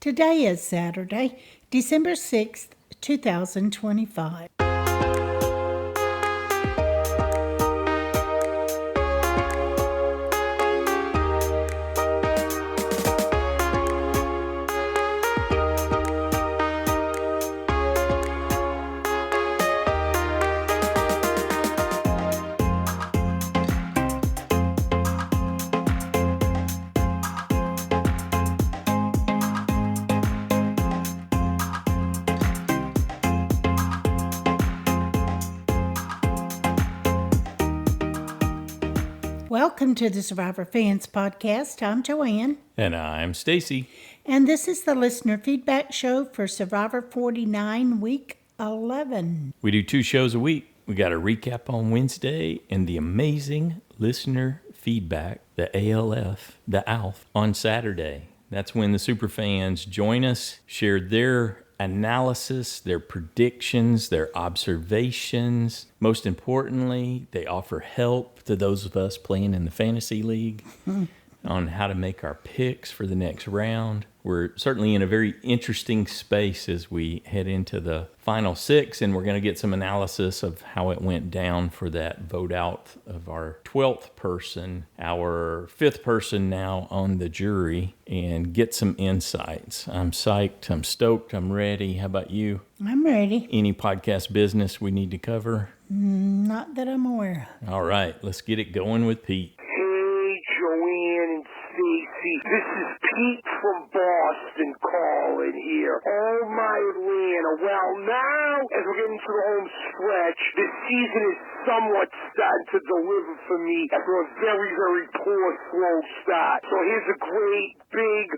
Today is Saturday, December 6th, 2025. Welcome to the Survivor Fans Podcast. I'm Joanne. And I'm Stacy. And this is the listener feedback show for Survivor 49, Week 11. We do 2 shows a week. We got a recap on Wednesday and the amazing listener feedback, the ALF, on Saturday. That's when the superfans join us, share their analysis, their predictions, their observations. Most importantly, they offer help to those of us playing in the fantasy league on how to make our picks for the next round. We're certainly in a very interesting space as we head into the final 6, and we're going to get some analysis of how it went down for that vote out of our 12th person, our 5th person now on the jury, and get some insights. I'm psyched, I'm stoked, I'm ready. How about you? I'm ready. Any podcast business we need to cover? Not that I'm aware of. All right, let's get it going with Pete. Hey, Joanne and Stacy. This is Pete from Boston calling here. Oh, my Atlanta. Well, now, as we're getting to the home stretch, this season is somewhat starting to deliver for me after a very, very poor, slow start. So here's a great, big...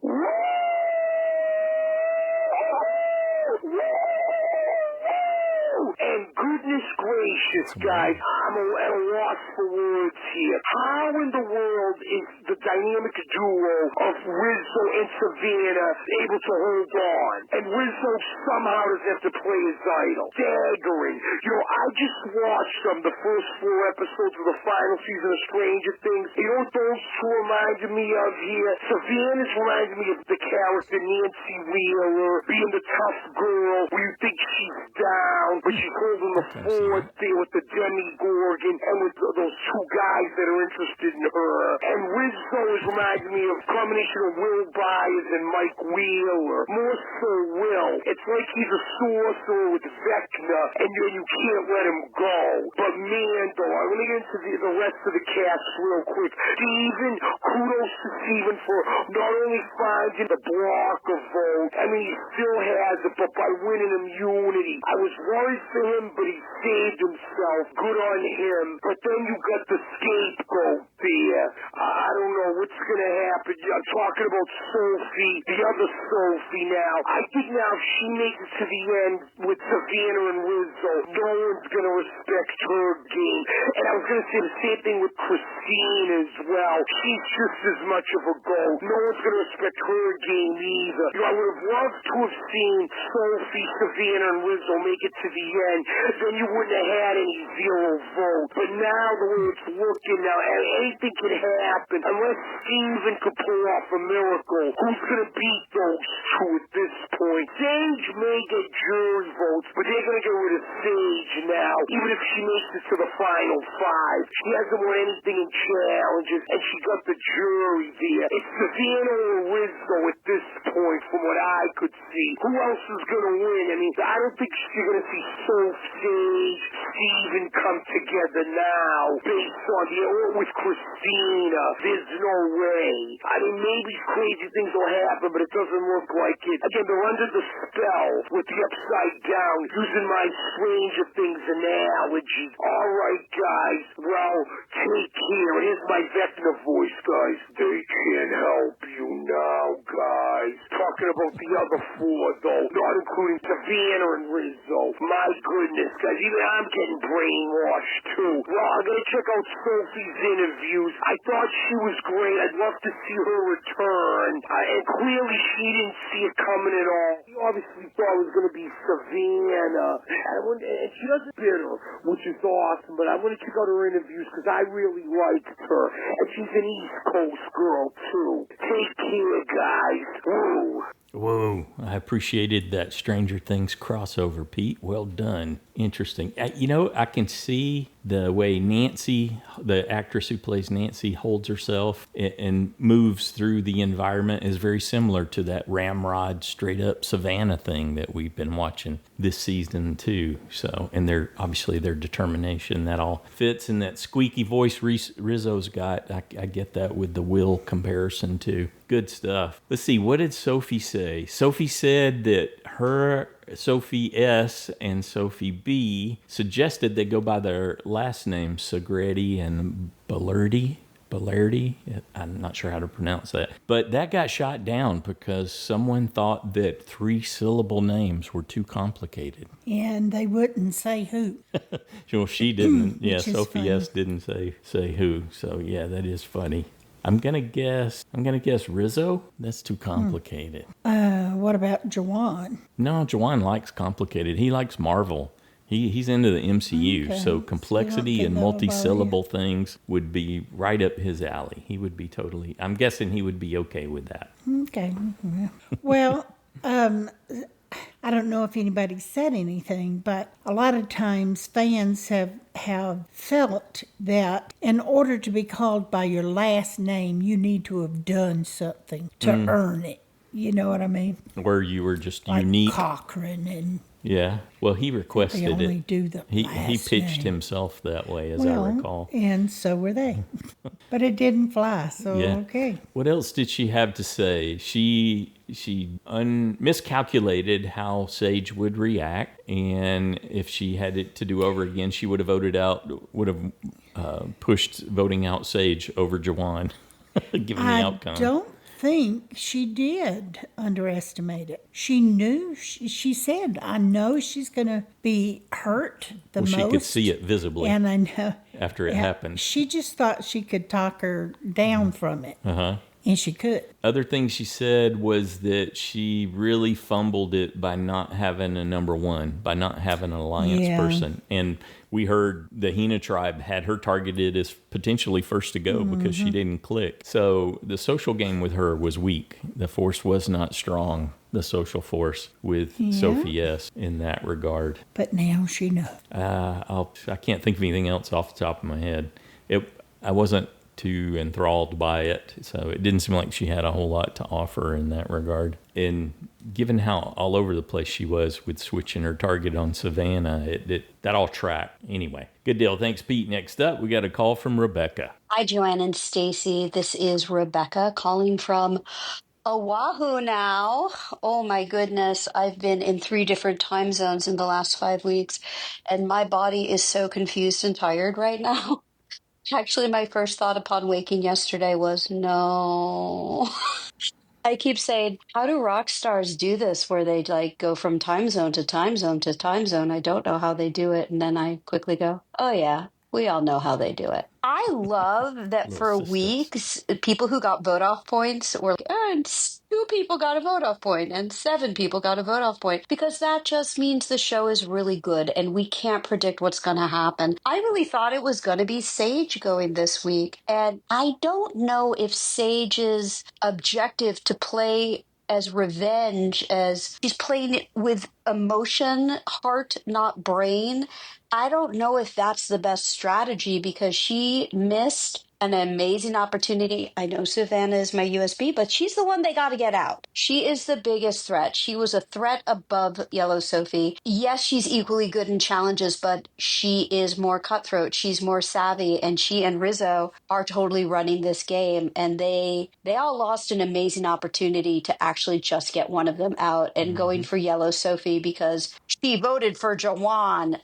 And goodness gracious, guys, I'm at a loss for words here. How in the world is the dynamic duo of Rizzo and Savannah able to hold on? And Rizzo somehow doesn't have to play his idol. Staggering. You know, I just watched the first 4 episodes of the final season of Stranger Things. You know what those 2 reminded me of here? Savannah's reminded me of the character Nancy Wheeler, being the tough girl where you think she's down, but she's holding the fort there with the Demigorgon and with those 2 guys that are interested in her. And Rizzo is reminding me of a combination of Will Byers and Mike Wheeler. More so Will. It's like he's a sorcerer with Vecna, and you can't let him go. But man, though, I want to get into the rest of the cast real quick. Steven, kudos to Steven for not only finding the block of votes, I mean, he still has it, but by winning immunity. I was worried for him, but he saved himself. Good on him. But then you got the scapegoat there. I don't know what's going to happen. I'm talking about Sophie, the other Sophie now. I think now if she makes it to the end with Savannah and Rizzo, no one's going to respect her game. And I was going to say the same thing with Christine as well. She's just as much of a goat. No one's going to respect her game either. You know, I would have loved to have seen Sophie, Savannah, and Rizzo make it to the end. Then you wouldn't have had any 0 votes. But now the way it's looking now, anything can happen. Unless Steven could pull off a miracle, who's going to beat those 2 at this point? Sage may get jury votes, but they're going to get rid of Sage now, even if she makes it to the final 5. She hasn't won anything in challenges, and she got the jury there. It's Savannah or Rizzo at this point, from what I could see. Who else is going to win? I mean, I don't think you're going to see Sage, Steven come together now, based on with Christina. There's no way. I mean, maybe crazy things will happen, but it doesn't look like it. Again, they're under the spell with the upside down, using my Stranger Things analogy. All right, guys. Well, take care. Here's my Vecna voice, guys. They can't help you now, guys. Talking about the other 4, though, not including Savannah and Rizzo. My goodness, guys. Even I'm getting brainwashed, too. Well, I'm going to check out Sophie's interviews. I thought she was great. I'd love to see her return. And clearly she didn't see it coming at all. She obviously thought it was going to be Savannah. And she doesn't bitter, which is awesome. But I want to check out her interviews because I really liked her. And she's an East Coast girl, too. Take care, guys. Woo. Whoa, I appreciated that Stranger Things crossover, Pete. Well done. Interesting. I can see the way Nancy, the actress who plays Nancy, holds herself and moves through the environment is very similar to that ramrod, straight up Savannah thing that we've been watching this season too. So, and their determination, that all fits, and that squeaky voice Rizzo's got. I get that with the Will comparison too. Good stuff. Let's see, what did Sophie say? Sophie said that Sophie S and Sophie B suggested they go by their last names, Segretti and Balerdi. I'm not sure how to pronounce that. But that got shot down because someone thought that 3-syllable names were too complicated. And they wouldn't say who. Well, she didn't. Yeah, Which is Sophie funny. S didn't say who. So yeah, that is funny. I'm gonna guess Rizzo. That's too complicated. What about Jawan? No, Jawan likes complicated. He likes Marvel. He's into the MCU, Okay. so complexity So and okay, no, multi-syllable things would be right up his alley. He would be totally. I'm guessing he would be okay with that. Okay. Well, I don't know if anybody said anything, but a lot of times fans have felt that in order to be called by your last name, you need to have done something to earn it. You know what I mean? Where you were just Like unique. Cochran, and Yeah. Well, he they requested only it. do the He last pitched name. himself that way, as I recall. And so were they. But it didn't fly, so Yeah. okay. What else did she have to say? She miscalculated how Sage would react, and if she had it to do over again, she would have pushed voting out Sage over Jawan, given the I outcome. don't think she did underestimate it. She knew, she said, I know she's going to be hurt the Well, most. she could see it visibly And I know. after it happened. She just thought she could talk her down from it. Uh-huh. And she could. Other thing she said was that she really fumbled it by not having a number one, by not having an alliance Yeah. person. And we heard the Hina tribe had her targeted as potentially first to go because she didn't click. So the social game with her was weak. The force was not strong, the social force with Sophie S in that regard. But now she knows. I can't think of anything else off the top of my head. I wasn't too enthralled by it, so it didn't seem like she had a whole lot to offer in that regard. And given how all over the place she was with switching her target on Savannah, that all tracked. Anyway, good deal. Thanks, Pete. Next up, we got a call from Rebecca. Hi, Joanne and Stacy. This is Rebecca calling from Oahu now. Oh my goodness. I've been in 3 different time zones in the last 5 weeks, and my body is so confused and tired right now. Actually, my first thought upon waking yesterday was, no. I keep saying, how do rock stars do this where they like go from time zone to time zone to time zone? I don't know how they do it. And then I quickly go, oh yeah, we all know how they do it. I love that Little for sisters. weeks, people who got vote off points were like, and 2 people got a vote off point and 7 people got a vote off point, because that just means the show is really good and we can't predict what's going to happen. I really thought it was going to be Sage going this week, and I don't know if Sage's objective to play as revenge, as she's playing it with emotion, heart, not brain. I don't know if that's the best strategy, because she missed an amazing opportunity. I know Savannah is my USB, but she's the one they got to get out. She is the biggest threat. She was a threat above Yellow Sophie. Yes, she's equally good in challenges, but she is more cutthroat. She's more savvy, and she and Rizzo are totally running this game. And they all lost an amazing opportunity to actually just get one of them out, and going for Yellow Sophie because she voted for Jawan.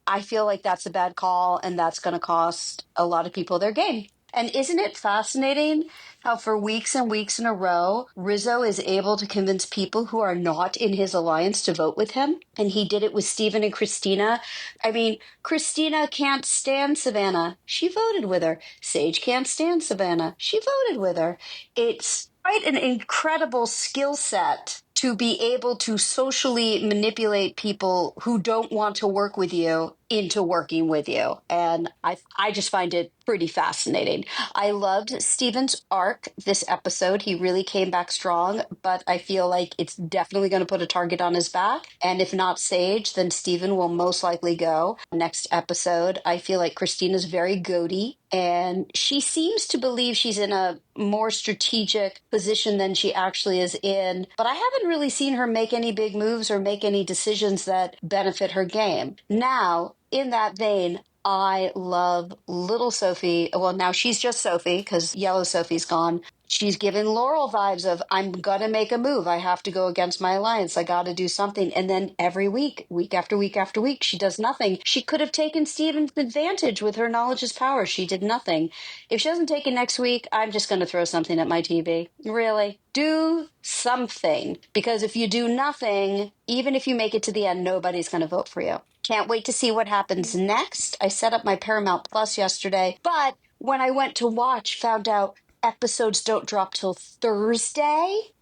I feel like that's a bad call, and that's going to cost a lot of people their game. And isn't it fascinating how for weeks and weeks in a row, Rizzo is able to convince people who are not in his alliance to vote with him? And he did it with Steven and Christina. I mean, Christina can't stand Savannah. She voted with her. Sage can't stand Savannah. She voted with her. It's quite an incredible skill set to be able to socially manipulate people who don't want to work with you into working with you. And I just find it pretty fascinating. I loved Steven's arc this episode. He really came back strong, but I feel like it's definitely going to put a target on his back. And if not Sage, then Steven will most likely go next episode. I feel like Christina's very goaty, and she seems to believe she's in a more strategic position than she actually is in. But I haven't really seen her make any big moves or make any decisions that benefit her game. Now, in that vein, I love little Sophie. Well, now she's just Sophie because yellow Sophie's gone. She's giving Laurel vibes of, I'm going to make a move. I have to go against my alliance. I got to do something. And then every week, week after week after week, she does nothing. She could have taken Steven's advantage with her knowledge is power. She did nothing. If she doesn't take it next week, I'm just going to throw something at my TV. Really? Do something. Because if you do nothing, even if you make it to the end, nobody's going to vote for you. Can't wait to see what happens next. I set up my Paramount Plus yesterday, but when I went to watch, found out episodes don't drop till Thursday.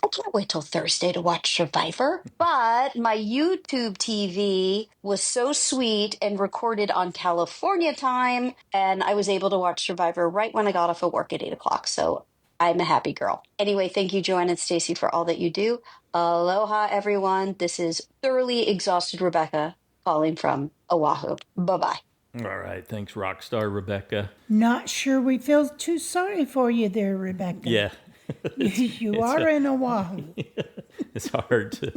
I can't wait till Thursday to watch Survivor. But my YouTube TV was so sweet and recorded on California time, and I was able to watch Survivor right when I got off of work at 8 o'clock. So I'm a happy girl. Anyway, thank you, Joanne and Stacey, for all that you do. Aloha, everyone. This is thoroughly exhausted Rebecca calling from Oahu. Bye-bye. All right. Thanks, Rockstar Rebecca. Not sure we feel too sorry for you there, Rebecca. Yeah. You are in Oahu. It's hard to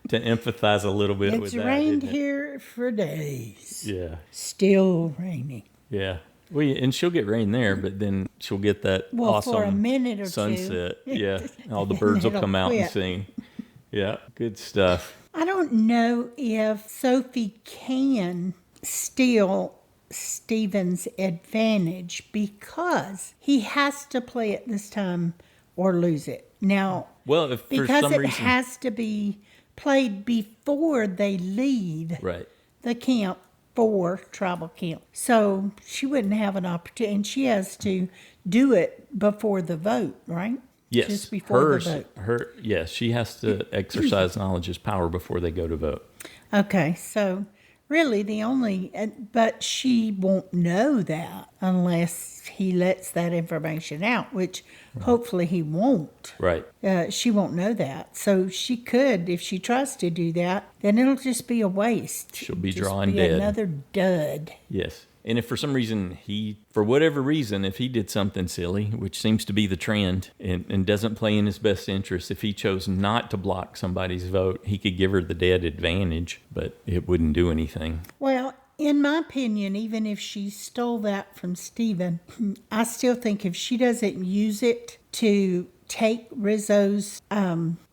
empathize a little bit with that. It's rained isn't it? here for days. Yeah. Still raining. Yeah. Well, and she'll get rain there, but then she'll get that awesome for a minute or sunset. two. Yeah. All the birds will it'll come out and quit. sing. Yeah. Good stuff. I don't know if Sophie can steal Steven's advantage because he has to play it this time or lose it. Now, Well, if for because some it reason. has to be played before they leave Right. the camp for tribal camp. So she wouldn't have an opportunity, and she has to do it before the vote, right? Yes. Just before the vote. Yes, she has to exercise knowledge as power before they go to vote. Okay, so really but she won't know that unless he lets that information out, which hopefully he won't. Right. She won't know that. So she could, if she tries to do that, then it'll just be a waste. She'll be Just drawing be dead. Another dud. Yes. And if for some reason for whatever reason, if he did something silly, which seems to be the trend, and doesn't play in his best interest, if he chose not to block somebody's vote, he could give her the dead advantage, but it wouldn't do anything. Well, in my opinion, even if she stole that from Stephen, I still think if she doesn't use it to take Rizzo's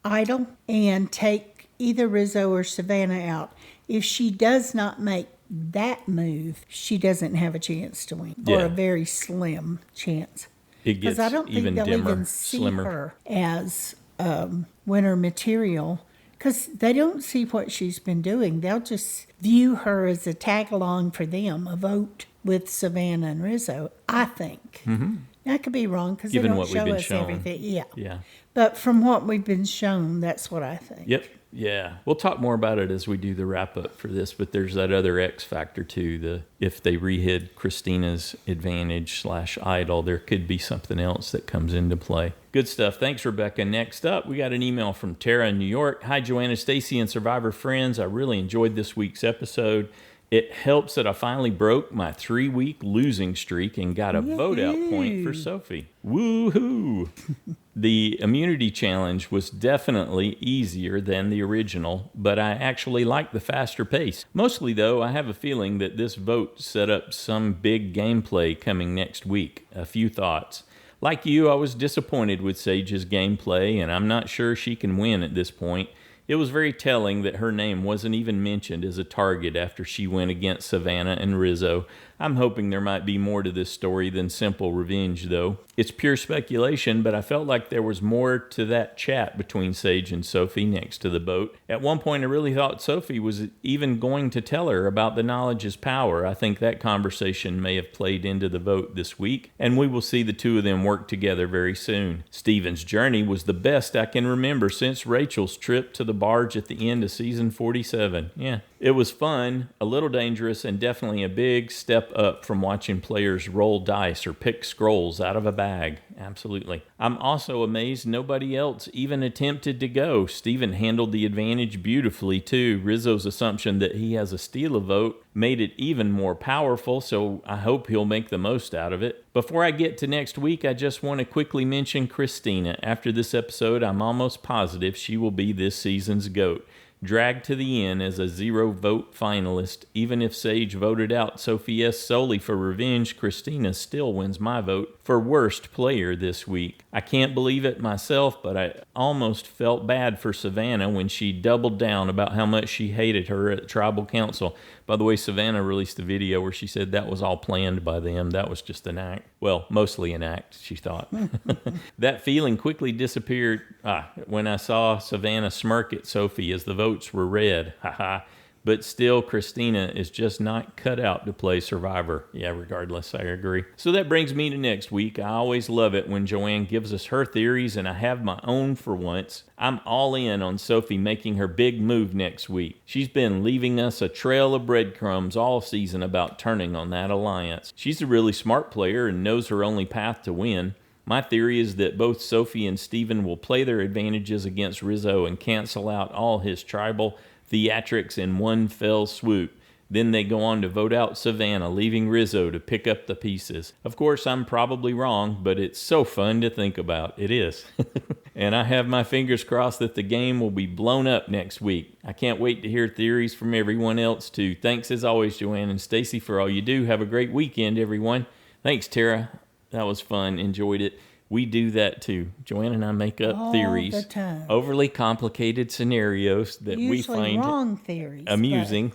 idol and take either Rizzo or Savannah out, if she does not make that move, she doesn't have a chance to win, or Yeah. a very slim chance. It gets Because I don't think even they'll dimmer, even see slimmer. her as winner material, because they don't see what she's been doing. They'll just view her as a tag along for them, a vote with Savannah and Rizzo, I think. Mm-hmm. I could be wrong because they Given don't what we've show been us shown. everything. Yeah. Yeah. But from what we've been shown, that's what I think. Yep. Yeah. We'll talk more about it as we do the wrap up for this, but there's that other X factor too. If they rehid Christina's advantage / idol, there could be something else that comes into play. Good stuff. Thanks, Rebecca. Next up, we got an email from Tara in New York. Hi, Joanna, Stacey, and Survivor friends. I really enjoyed this week's episode. It helps that I finally broke my 3-week losing streak and got a vote out point for Sophie. Woohoo! The immunity challenge was definitely easier than the original, but I actually like the faster pace. Mostly, though, I have a feeling that this vote set up some big gameplay coming next week. A few thoughts. Like you, I was disappointed with Sage's gameplay, and I'm not sure she can win at this point. It was very telling that her name wasn't even mentioned as a target after she went against Savannah and Rizzo. I'm hoping there might be more to this story than simple revenge, though. It's pure speculation, but I felt like there was more to that chat between Sage and Sophie next to the boat. At one point, I really thought Sophie was even going to tell her about the knowledge is power. I think that conversation may have played into the vote this week, and we will see the two of them work together very soon. Steven's journey was the best I can remember since Rachel's trip to the the barge at the end of season 47. Yeah, it was fun, a little dangerous, and definitely a big step up from watching players roll dice or pick scrolls out of a bag. Absolutely. I'm also amazed nobody else even attempted to go. Steven handled the advantage beautifully, too. Rizzo's assumption that he has a steal a vote made it even more powerful, so I hope he'll make the most out of it. Before I get to next week, I just want to quickly mention Christina. After this episode, I'm almost positive she will be this season's GOAT. Dragged to the end as a 0-vote finalist. Even if Sage voted out Sophie S. solely for revenge, Christina still wins my vote for worst player this week. I can't believe it myself, but I almost felt bad for Savannah when she doubled down about how much she hated her at Tribal Council. By the way, Savannah released a video where she said that was all planned by them. That was just an act. Well, mostly an act, she thought. That feeling quickly disappeared when I saw Savannah smirk at Sophie as the votes were read. But still, Christina is just not cut out to play Survivor. Yeah, regardless, I agree. So that brings me to next week. I always love it when Joanne gives us her theories, and I have my own for once. I'm all in on Sophie making her big move next week. She's been leaving us a trail of breadcrumbs all season about turning on that alliance. She's a really smart player and knows her only path to win. My theory is that both Sophie and Steven will play their advantages against Rizzo and cancel out all his tribal theatrics in one fell swoop. Then they go on to vote out Savannah, leaving Rizzo to pick up the pieces. Of course, I'm probably wrong, but it's so fun to think about. It is. And I have my fingers crossed that the game will be blown up next week. I can't wait to hear theories from everyone else, too. Thanks as always, Joanne and Stacy, for all you do. Have a great weekend, everyone. Thanks, Tara. That was fun. Enjoyed it. We do that too. Joanne and I make up all theories, the time. Overly complicated scenarios that Usually we find wrong theories, amusing.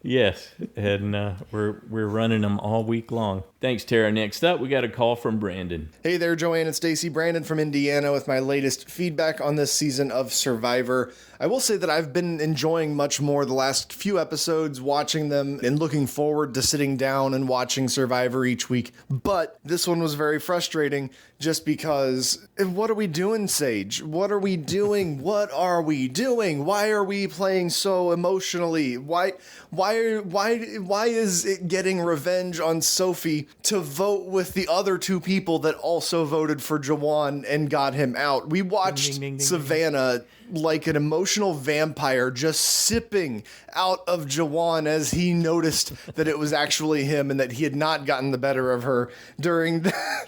Yes, and we're running them all week long. Thanks, Tara. Next up, we got a call from Brandon. Hey there, Joanne and Stacy. Brandon from Indiana with my latest feedback on this season of Survivor. I will say that I've been enjoying much more the last few episodes, watching them and looking forward to sitting down and watching Survivor each week. But this one was very frustrating just because, what are we doing, Sage? What are we doing? What are we doing? Why are we playing so emotionally? Why is it getting revenge on Sophie to vote with the other two people that also voted for Jawan and got him out? We watched Savannah like an emotional vampire just sipping out of Jawan as he noticed that it was actually him and that he had not gotten the better of her during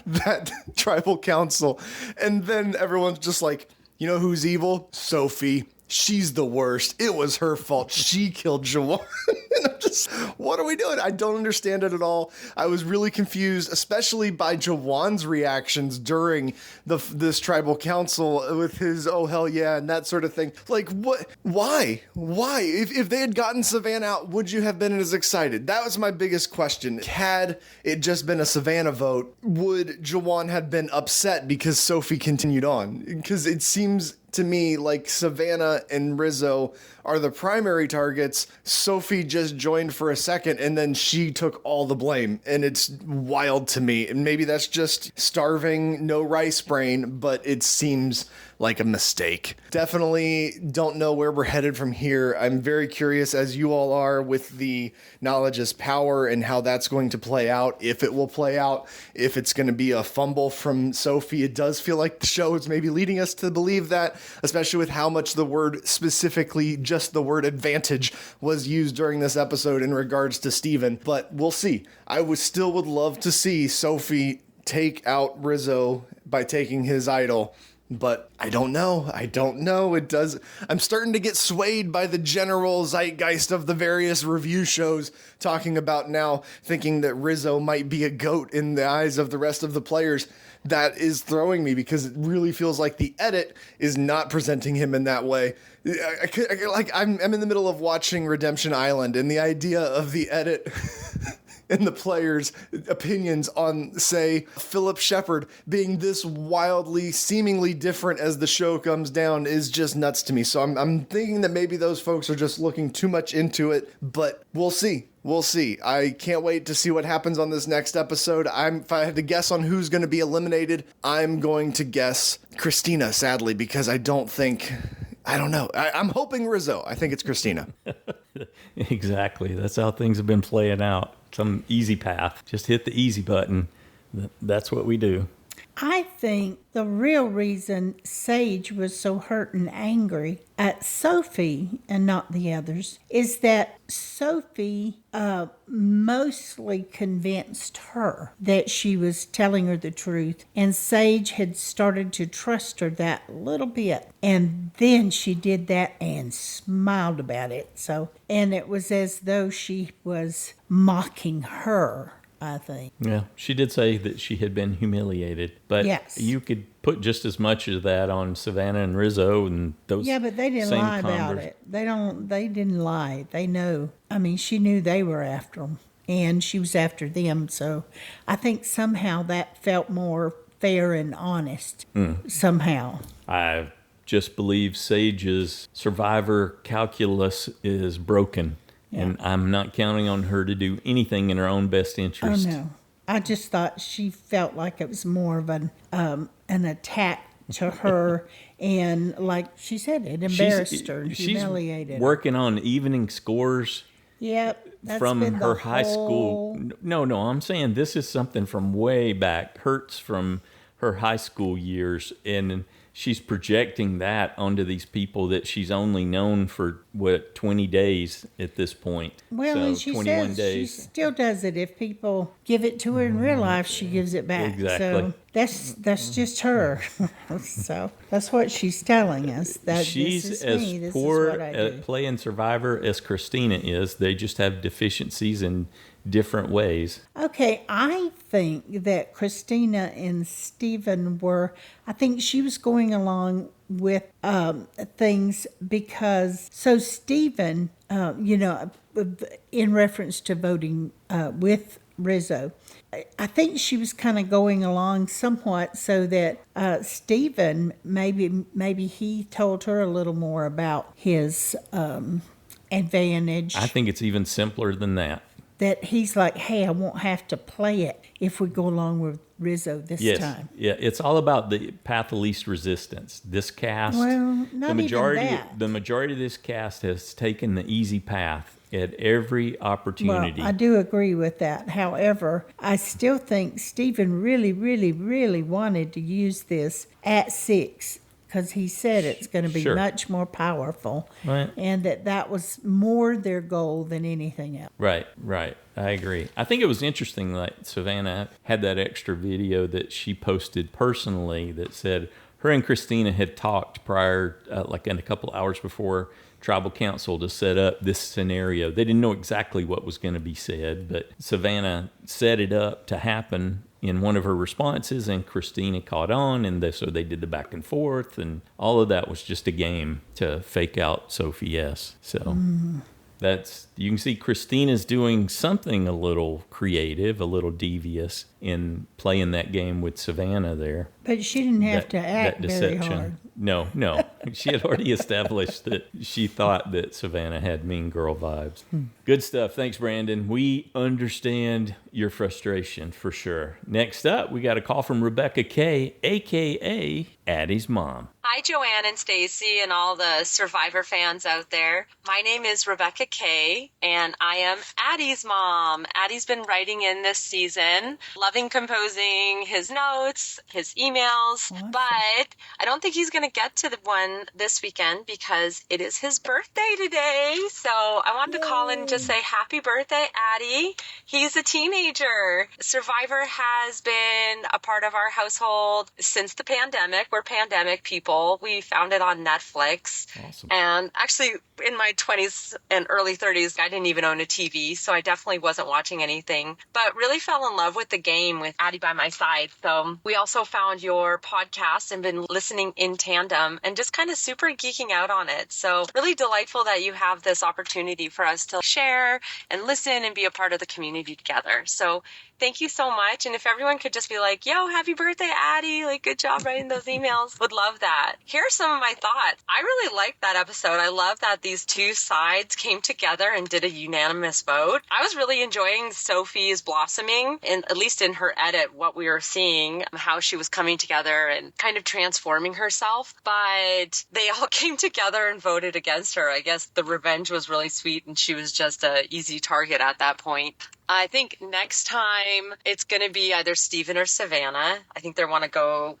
that tribal council. And then everyone's just like, you know who's evil? Sophie. She's the worst. It was her fault. She killed Jawan. And I'm just, what are we doing? I don't understand it at all. I was really confused, especially by Jawan's reactions during this tribal council with his, oh, hell yeah, and that sort of thing. Like, what? Why? If they had gotten Savannah out, would you have been as excited? That was my biggest question. Had it just been a Savannah vote, would Jawan have been upset because Sophie continued on? Because it seems to me like Savannah and Rizzo are the primary targets. Sophie just joined for a second and then she took all the blame, and it's wild to me. And maybe that's just starving, no rice brain, but it seems like a mistake. Definitely don't know where we're headed from here. I'm very curious, as you all are, with the knowledge is power and how that's going to play out, if it will play out, if it's going to be a fumble from Sophie. It does feel like the show is maybe leading us to believe that, especially with how much the word, specifically just the word advantage, was used during this episode in regards to Steven. But we'll see. I still would love to see Sophie take out Rizzo by taking his idol. But I don't know. It does. I'm starting to get swayed by the general zeitgeist of the various review shows talking about now, thinking that Rizzo might be a GOAT in the eyes of the rest of the players. That is throwing me because it really feels like the edit is not presenting him in that way. I'm in the middle of watching Redemption Island, and the idea of the edit and the players' opinions on, say, Philip Shepard being this wildly, seemingly different as the show comes down is just nuts to me. So I'm thinking that maybe those folks are just looking too much into it, but we'll see. We'll see. I can't wait to see what happens on this next episode. If I had to guess on who's going to be eliminated, I'm going to guess Christina, sadly, because I don't think I don't know. I'm hoping Rizzo. I think it's Christina. Exactly. That's how things have been playing out. Some easy path. Just hit the easy button. That's what we do. I think the real reason Sage was so hurt and angry at Sophie and not the others is that Sophie mostly convinced her that she was telling her the truth, and Sage had started to trust her that little bit. And then she did that and smiled about it. And it was as though she was mocking her, I think. Yeah, she did say that she had been humiliated, but yes. You could put just as much of that on Savannah and Rizzo and those. Yeah, but they didn't lie about it. They didn't lie. They know. I mean, she knew they were after them, and she was after them. So I think somehow that felt more fair and honest. Somehow. I just believe Sage's survivor calculus is broken. Yeah. And I'm not counting on her to do anything in her own best interest. Oh, no. I just thought she felt like it was more of an attack to her. And like she said, it embarrassed her and humiliated her. She's working on evening scores. Yep. That's from been her high school. No, I'm saying this is something from way back. Hurts from her high school years. And she's projecting that onto these people that she's only known for, 20 days at this point. Well, so and she says she still does it. If people give it to her in real life, she gives it back. Exactly. So that's just her. So that's what she's telling us. That she's as poor at playing Survivor as Christina is. They just have deficiencies in different ways. Okay, I think that Christina and Stephen I think she was going along with things because, so Stephen, in reference to voting with Rizzo, I think she was kind of going along somewhat so that Stephen, maybe he told her a little more about his advantage. I think it's even simpler than that. That he's like, hey, I won't have to play it if we go along with Rizzo this time. Yeah, it's all about the path of least resistance. This cast, well, not the majority, even that. The majority of this cast has taken the easy path at every opportunity. Well, I do agree with that. However, I still think Stephen really, really, really wanted to use this at 6. Because he said it's going to be much more powerful, right. And that was more their goal than anything else. Right. I agree. I think it was interesting that Savannah had that extra video that she posted personally that said her and Christina had talked prior, like in a couple hours before Tribal Council to set up this scenario. They didn't know exactly what was going to be said, but Savannah set it up to happen in one of her responses, and Christina caught on, and so they did the back and forth, and all of that was just a game to fake out Sophie S. So you can see Christina's doing something a little creative, a little devious in playing that game with Savannah there. But she didn't have to act very hard. No. She had already established that she thought that Savannah had mean girl vibes. Good stuff. Thanks, Brandon. We understand your frustration for sure. Next up, we got a call from RebeccaK, a.k.a. Addie's mom. Hi, Joanne and Stacy and all the Survivor fans out there. My name is RebeccaK, and I am Addie's mom. Addie's been writing in this season, loving composing his notes, his emails, but I don't think he's going to get to the one this weekend because it is his birthday today. So I wanted to call in and just say happy birthday, Addie. He's a teenager. Survivor has been a part of our household since the pandemic. We're pandemic people. We found it on Netflix. Awesome. And actually, in my 20s and early 30s, I didn't even own a TV, so I definitely wasn't watching anything, but really fell in love with the game with Addie by my side. So we also found your podcast and been listening in tandem and just kind of super geeking out on it. So really delightful that you have this opportunity for us to share and listen and be a part of the community together. So Thank you so much. And if everyone could just be like, yo, happy birthday, Addie. Like, good job writing those emails. Would love that. Here are some of my thoughts. I really liked that episode. I love that these two sides came together and did a unanimous vote. I was really enjoying Sophie's blossoming, at least in her edit, what we were seeing, how she was coming together and kind of transforming herself. But they all came together and voted against her. I guess the revenge was really sweet and she was just an easy target at that point. I think next time it's going to be either Steven or Savannah. I think they want to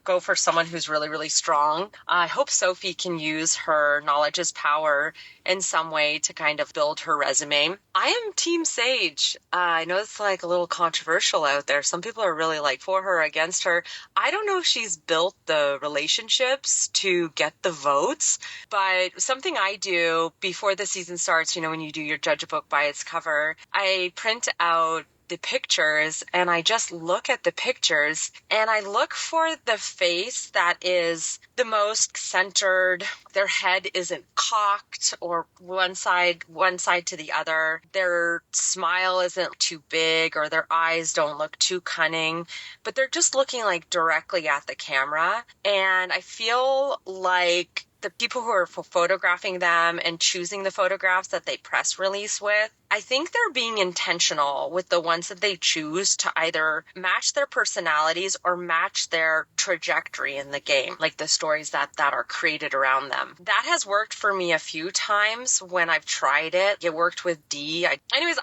go for someone who's really, really strong. I hope Sophie can use her knowledge as power in some way to kind of build her resume. I am Team Sage. I know it's like a little controversial out there. Some people are really like for her, against her. I don't know if she's built the relationships to get the votes, but something I do before the season starts, when you do your judge a book by its cover, I print out the pictures and I just look at the pictures and I look for the face that is the most centered. Their head isn't cocked or one side to the other. Their smile isn't too big or their eyes don't look too cunning, but they're just looking like directly at the camera. And I feel like the people who are photographing them and choosing the photographs that they press release with, I think they're being intentional with the ones that they choose to either match their personalities or match their trajectory in the game, like the stories that are created around them. That has worked for me a few times when I've tried it. It worked with Dee. I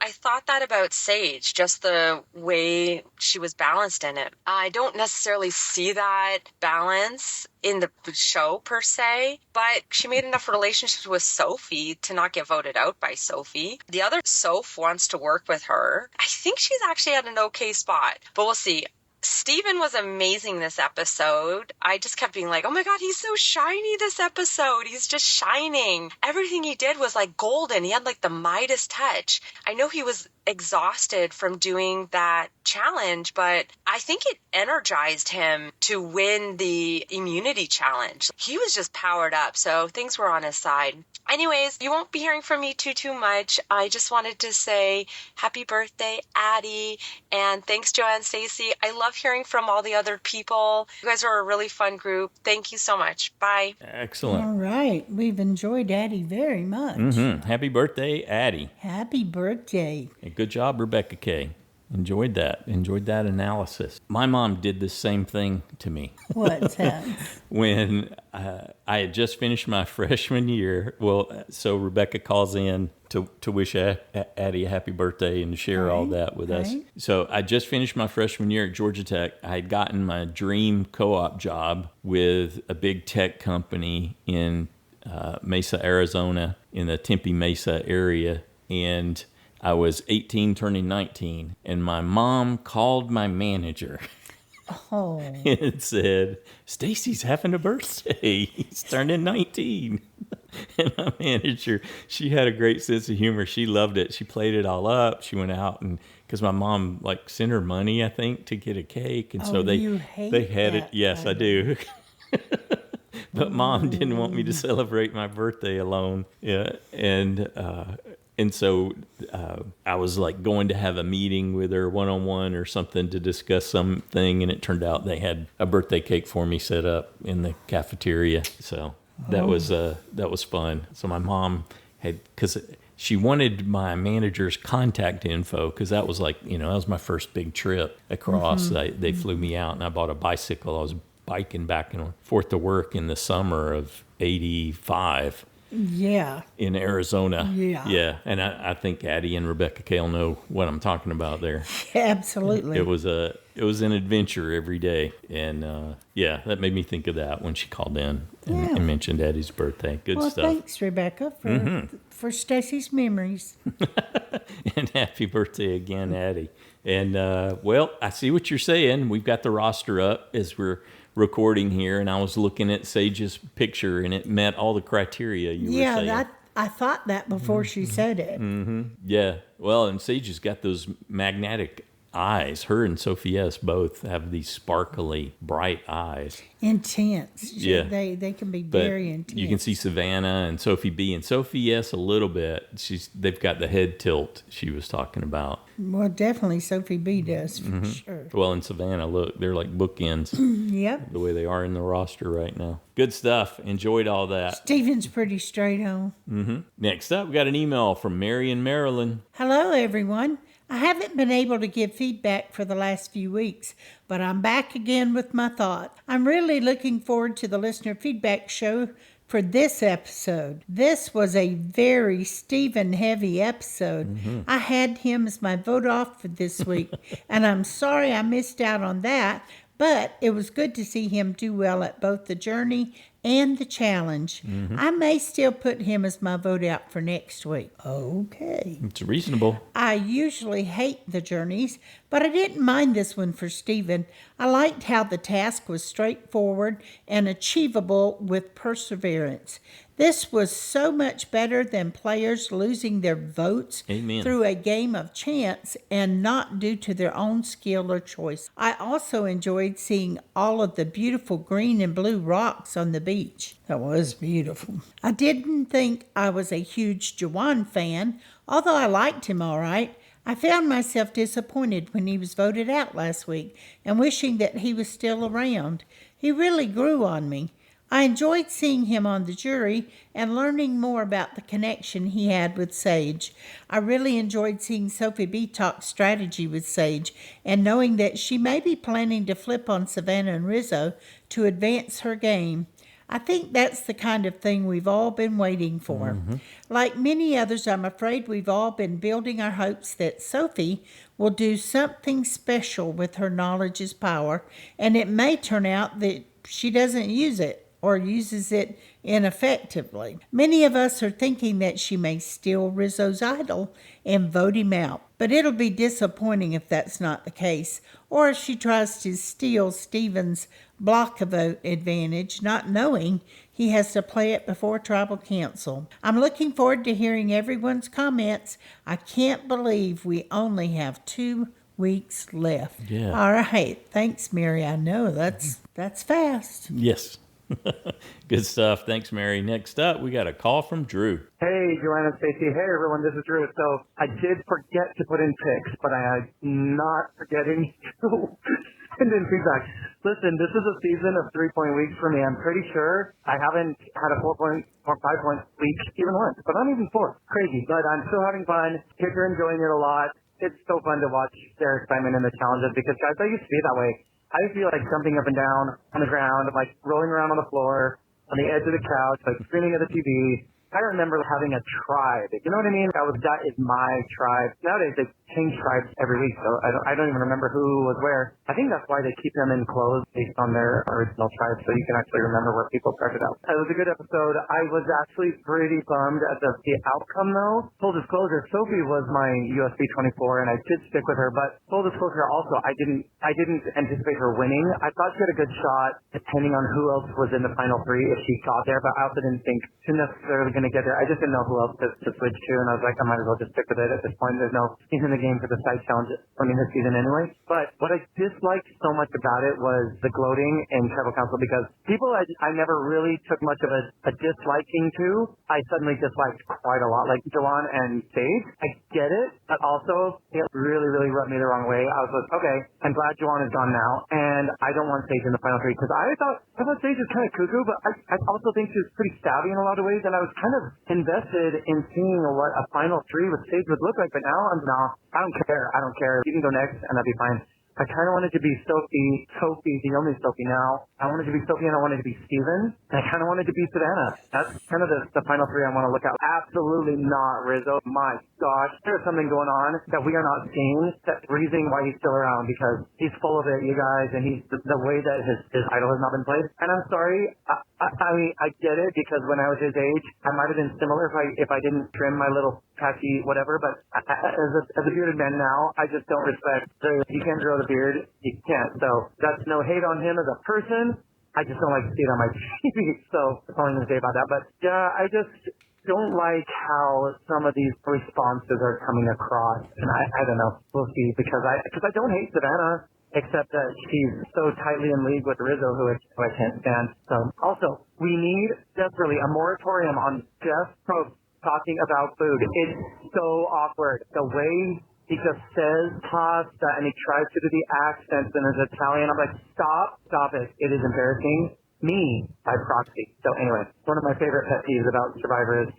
thought that about Sage, just the way she was balanced in it. I don't necessarily see that balance in the show per se, but she made enough relationships with Sophie to not get voted out by Sophie. The other Soph wants to work with her. I think she's actually at an okay spot, but we'll see. Steven was amazing this episode. I just kept being like, oh my God, he's so shiny this episode. He's just shining. Everything he did was like golden. He had like the Midas touch. I know he was exhausted from doing that challenge, but I think it energized him to win the immunity challenge. He was just powered up, so things were on his side. Anyways, you won't be hearing from me too much. I just wanted to say happy birthday, Addie, and thanks, Joanne and Stacy. I love hearing from all the other people. You guys are a really fun group. Thank you so much. Bye. Excellent. All right. We've enjoyed Addie very much. Happy birthday, Addie. Happy birthday. Good job, RebeccaK. Enjoyed that analysis. My mom did the same thing to me. What's that? When I had just finished my freshman year. Well, so Rebecca calls in to wish Addie a happy birthday and to share all that with us. So I just finished my freshman year at Georgia Tech. I had gotten my dream co-op job with a big tech company in Mesa, Arizona, in the Tempe Mesa area. And I was 18 turning 19, and my mom called my manager and said, Stacy's having a birthday. He's turning 19. And my manager, she had a great sense of humor. She loved it. She played it all up. She went out and because my mom like sent her money, I think, to get a cake. And so they had it. Yes, I do. But Mom didn't want me to celebrate my birthday alone. Yeah. And so I was like going to have a meeting with her one-on-one or something to discuss something, and it turned out they had a birthday cake for me set up in the cafeteria. So that was fun. So my mom because she wanted my manager's contact info because that was like, that was my first big trip across. They flew me out, and I bought a bicycle. I was biking back and forth to work in the summer of 85. Yeah. In Arizona. Yeah. Yeah. And I think Addie and RebeccaK know what I'm talking about there. Absolutely. It was an adventure every day. And that made me think of that when she called in and mentioned Addie's birthday. Good stuff. Well, thanks, Rebecca, for Stacy's memories. And happy birthday again, Addie. And I see what you're saying. We've got the roster up as we're recording here, and I was looking at Sage's picture, and it met all the criteria you were saying. Yeah, I thought that before she said it. Yeah. Well, and Sage has got those magnetic eyes. Her and Sophie S. both have these sparkly, bright eyes. Intense. Yeah. They can be But very intense. you can see Savannah and Sophie B. And Sophie S. a little bit. They've got the head tilt she was talking about. Well, definitely Sophie B does, for sure. Well, in Savannah, look, they're like bookends. Yep. The way they are in the roster right now. Good stuff. Enjoyed all that. Stephen's pretty straight on. Next up, we got an email from Mary in Maryland. Hello, everyone. I haven't been able to give feedback for the last few weeks, but I'm back again with my thought. I'm really looking forward to the listener feedback show for this episode. This was a very Stephen-heavy episode. I had him as my vote off for this week, and I'm sorry I missed out on that, but it was good to see him do well at both the journey and the challenge. I may still put him as my vote out for next week. Okay. It's reasonable. I usually hate the journeys, but I didn't mind this one for Stephen. I liked how the task was straightforward and achievable with perseverance. This was so much better than players losing their votes through a game of chance and not due to their own skill or choice. I also enjoyed seeing all of the beautiful green and blue rocks on the beach. That was beautiful. I didn't think I was a huge Jawan fan, although I liked him all right. I found myself disappointed when he was voted out last week and wishing that he was still around. He really grew on me. I enjoyed seeing him on the jury and learning more about the connection he had with Sage. I really enjoyed seeing Sophie B talk strategy with Sage and knowing that she may be planning to flip on Savannah and Rizzo to advance her game. I think that's the kind of thing we've all been waiting for. Like many others, I'm afraid we've all been building our hopes that Sophie will do something special with her knowledge as power, and it may turn out that she doesn't use it or uses it ineffectively. Many of us are thinking that she may steal Rizzo's idol and vote him out, but it'll be disappointing if that's not the case, or if she tries to steal Stephen's block a vote advantage, not knowing he has to play it before tribal council. I'm looking forward to hearing everyone's comments. I can't believe we only have 2 weeks left. Yeah. All right. Thanks, Mary. I know that's fast. Yes. Good stuff. Thanks, Mary. Next up, we got a call from Drew. Hey, Joanna, Stacy. Hey, everyone. This is Drew. So I did forget to put in picks, but I am not forgetting to send in feedback. Listen, this is a season of 3-point weeks for me. I'm pretty sure I haven't had a 4-point or 5-point week even once, but not even 4. Crazy. But I'm still having fun. Kids are enjoying it a lot. It's so fun to watch their excitement in the challenges because, guys, I used to be that way. I feel like jumping up and down on the ground, like rolling around on the floor, on the edge of the couch, like screaming at the TV. I remember having a tribe. You know what I mean? That is my tribe. Nowadays they change tribes every week, so I don't even remember who was where. I think that's why they keep them enclosed based on their original tribe, so you can actually remember where people started out. It was a good episode. I was actually pretty bummed at the outcome, though. Full disclosure, Sophie was my USB 24, and I did stick with her. But full disclosure, also, I didn't anticipate her winning. I thought she had a good shot, depending on who else was in the final 3 if she got there. But I also didn't think she necessarily going to get there. I just didn't know who else to switch to, and I was like, I might as well just stick with it at this point. There's no skin in the game for the side challenge for me this season anyway. But what I disliked so much about it was the gloating in tribal council, because people I never really took much of a disliking to, I suddenly disliked quite a lot, like Jawan and Sage. I get it, but also it really, really rubbed me the wrong way. I was like, okay, I'm glad Jawan is gone now, and I don't want Sage in the final 3, because I thought Sage was kind of cuckoo, but I also think she was pretty savvy in a lot of ways, and I was kind of invested in seeing what a final 3 with Sage would look like, but now I don't care. You can go next, and that'd be fine. I kind of wanted to be Sophie, the only Sophie now. I wanted to be Sophie and I wanted to be Steven. And I kind of wanted to be Savannah. That's kind of the final 3 I want to look at. Absolutely not Rizzo. My gosh, there's something going on that we are not seeing. That's the reason why he's still around, because he's full of it, you guys, and he's the way that his idol has not been played. And I'm sorry, I mean, I get it, because when I was his age, I might have been similar if I didn't trim my little patchy whatever, but as a bearded man now, I just don't respect you can't grow the beard, you can't. So that's no hate on him as a person. I just don't like to see it on my TV. So that's all I'm going to say about that. But yeah, don't like how some of these responses are coming across, and I don't know. We'll see, because I don't hate Savannah, except that she's so tightly in league with Rizzo, who I can't stand. So, also, we need desperately a moratorium on Jeff Probst talking about food. It's so awkward. The way he just says pasta and he tries to do the accents and it's Italian. I'm like, stop it. It is embarrassing me by proxy. So anyway, one of my favorite pet peeves about Survivor is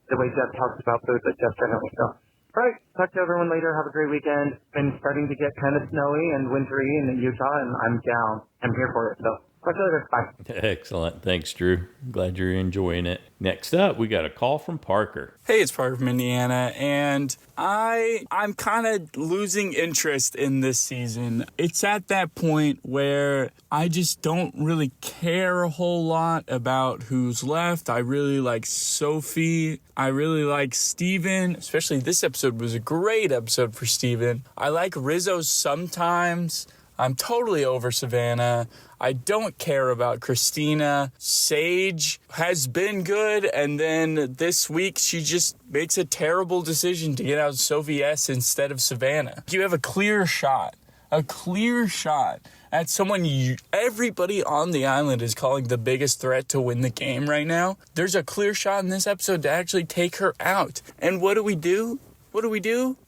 the way Jeff talks about food, but Jeff generally. So, all right, talk to everyone later. Have a great weekend. Been starting to get kind of snowy and wintry in Utah, and I'm down. I'm here for it. So talk to you later. Bye. Excellent. Thanks, Drew. Glad you're enjoying it. Next up, we got a call from Parker. Hey, it's Parker from Indiana, and I'm kind of losing interest in this season. It's at that point where I just don't really care a whole lot about who's left. I really like Sophie. I really like Steven, especially this episode was a great episode for Steven. I like Rizzo sometimes. I'm totally over Savannah. I don't care about Christina. Sage has been good, and then this week she just makes a terrible decision to get out Sophie S instead of Savannah. You have a clear shot at someone everybody on the island is calling the biggest threat to win the game right now. There's a clear shot in this episode to actually take her out. And what do we do?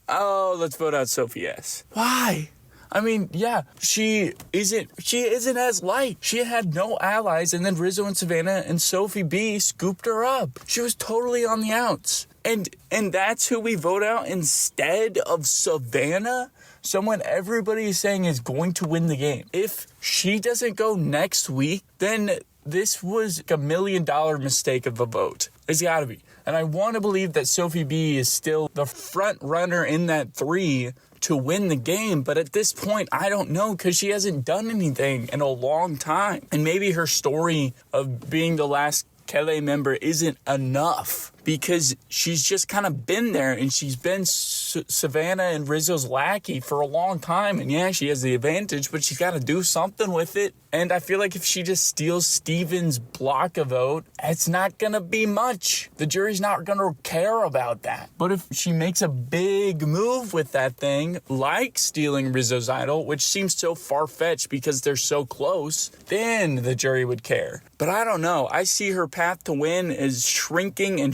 Oh, let's vote out Sophie S. Why? I mean, yeah, she isn't as light. She had no allies, and then Rizzo and Savannah and Sophie B scooped her up. She was totally on the outs. And that's who we vote out instead of Savannah? Someone everybody is saying is going to win the game. If she doesn't go next week, then this was a $1 million mistake of a vote. It's gotta be. And I want to believe that Sophie B is still the front runner in that 3 to win the game, but at this point, I don't know, because she hasn't done anything in a long time. And maybe her story of being the last Kelly member isn't enough, because she's just kind of been there, and she's been Savannah and Rizzo's lackey for a long time. And yeah, she has the advantage, but she's got to do something with it. And I feel like if she just steals Steven's block a vote, it's not going to be much. The jury's not going to care about that. But if she makes a big move with that thing, like stealing Rizzo's idol, which seems so far-fetched because they're so close, then the jury would care. But I don't know. I see her path to win as shrinking, and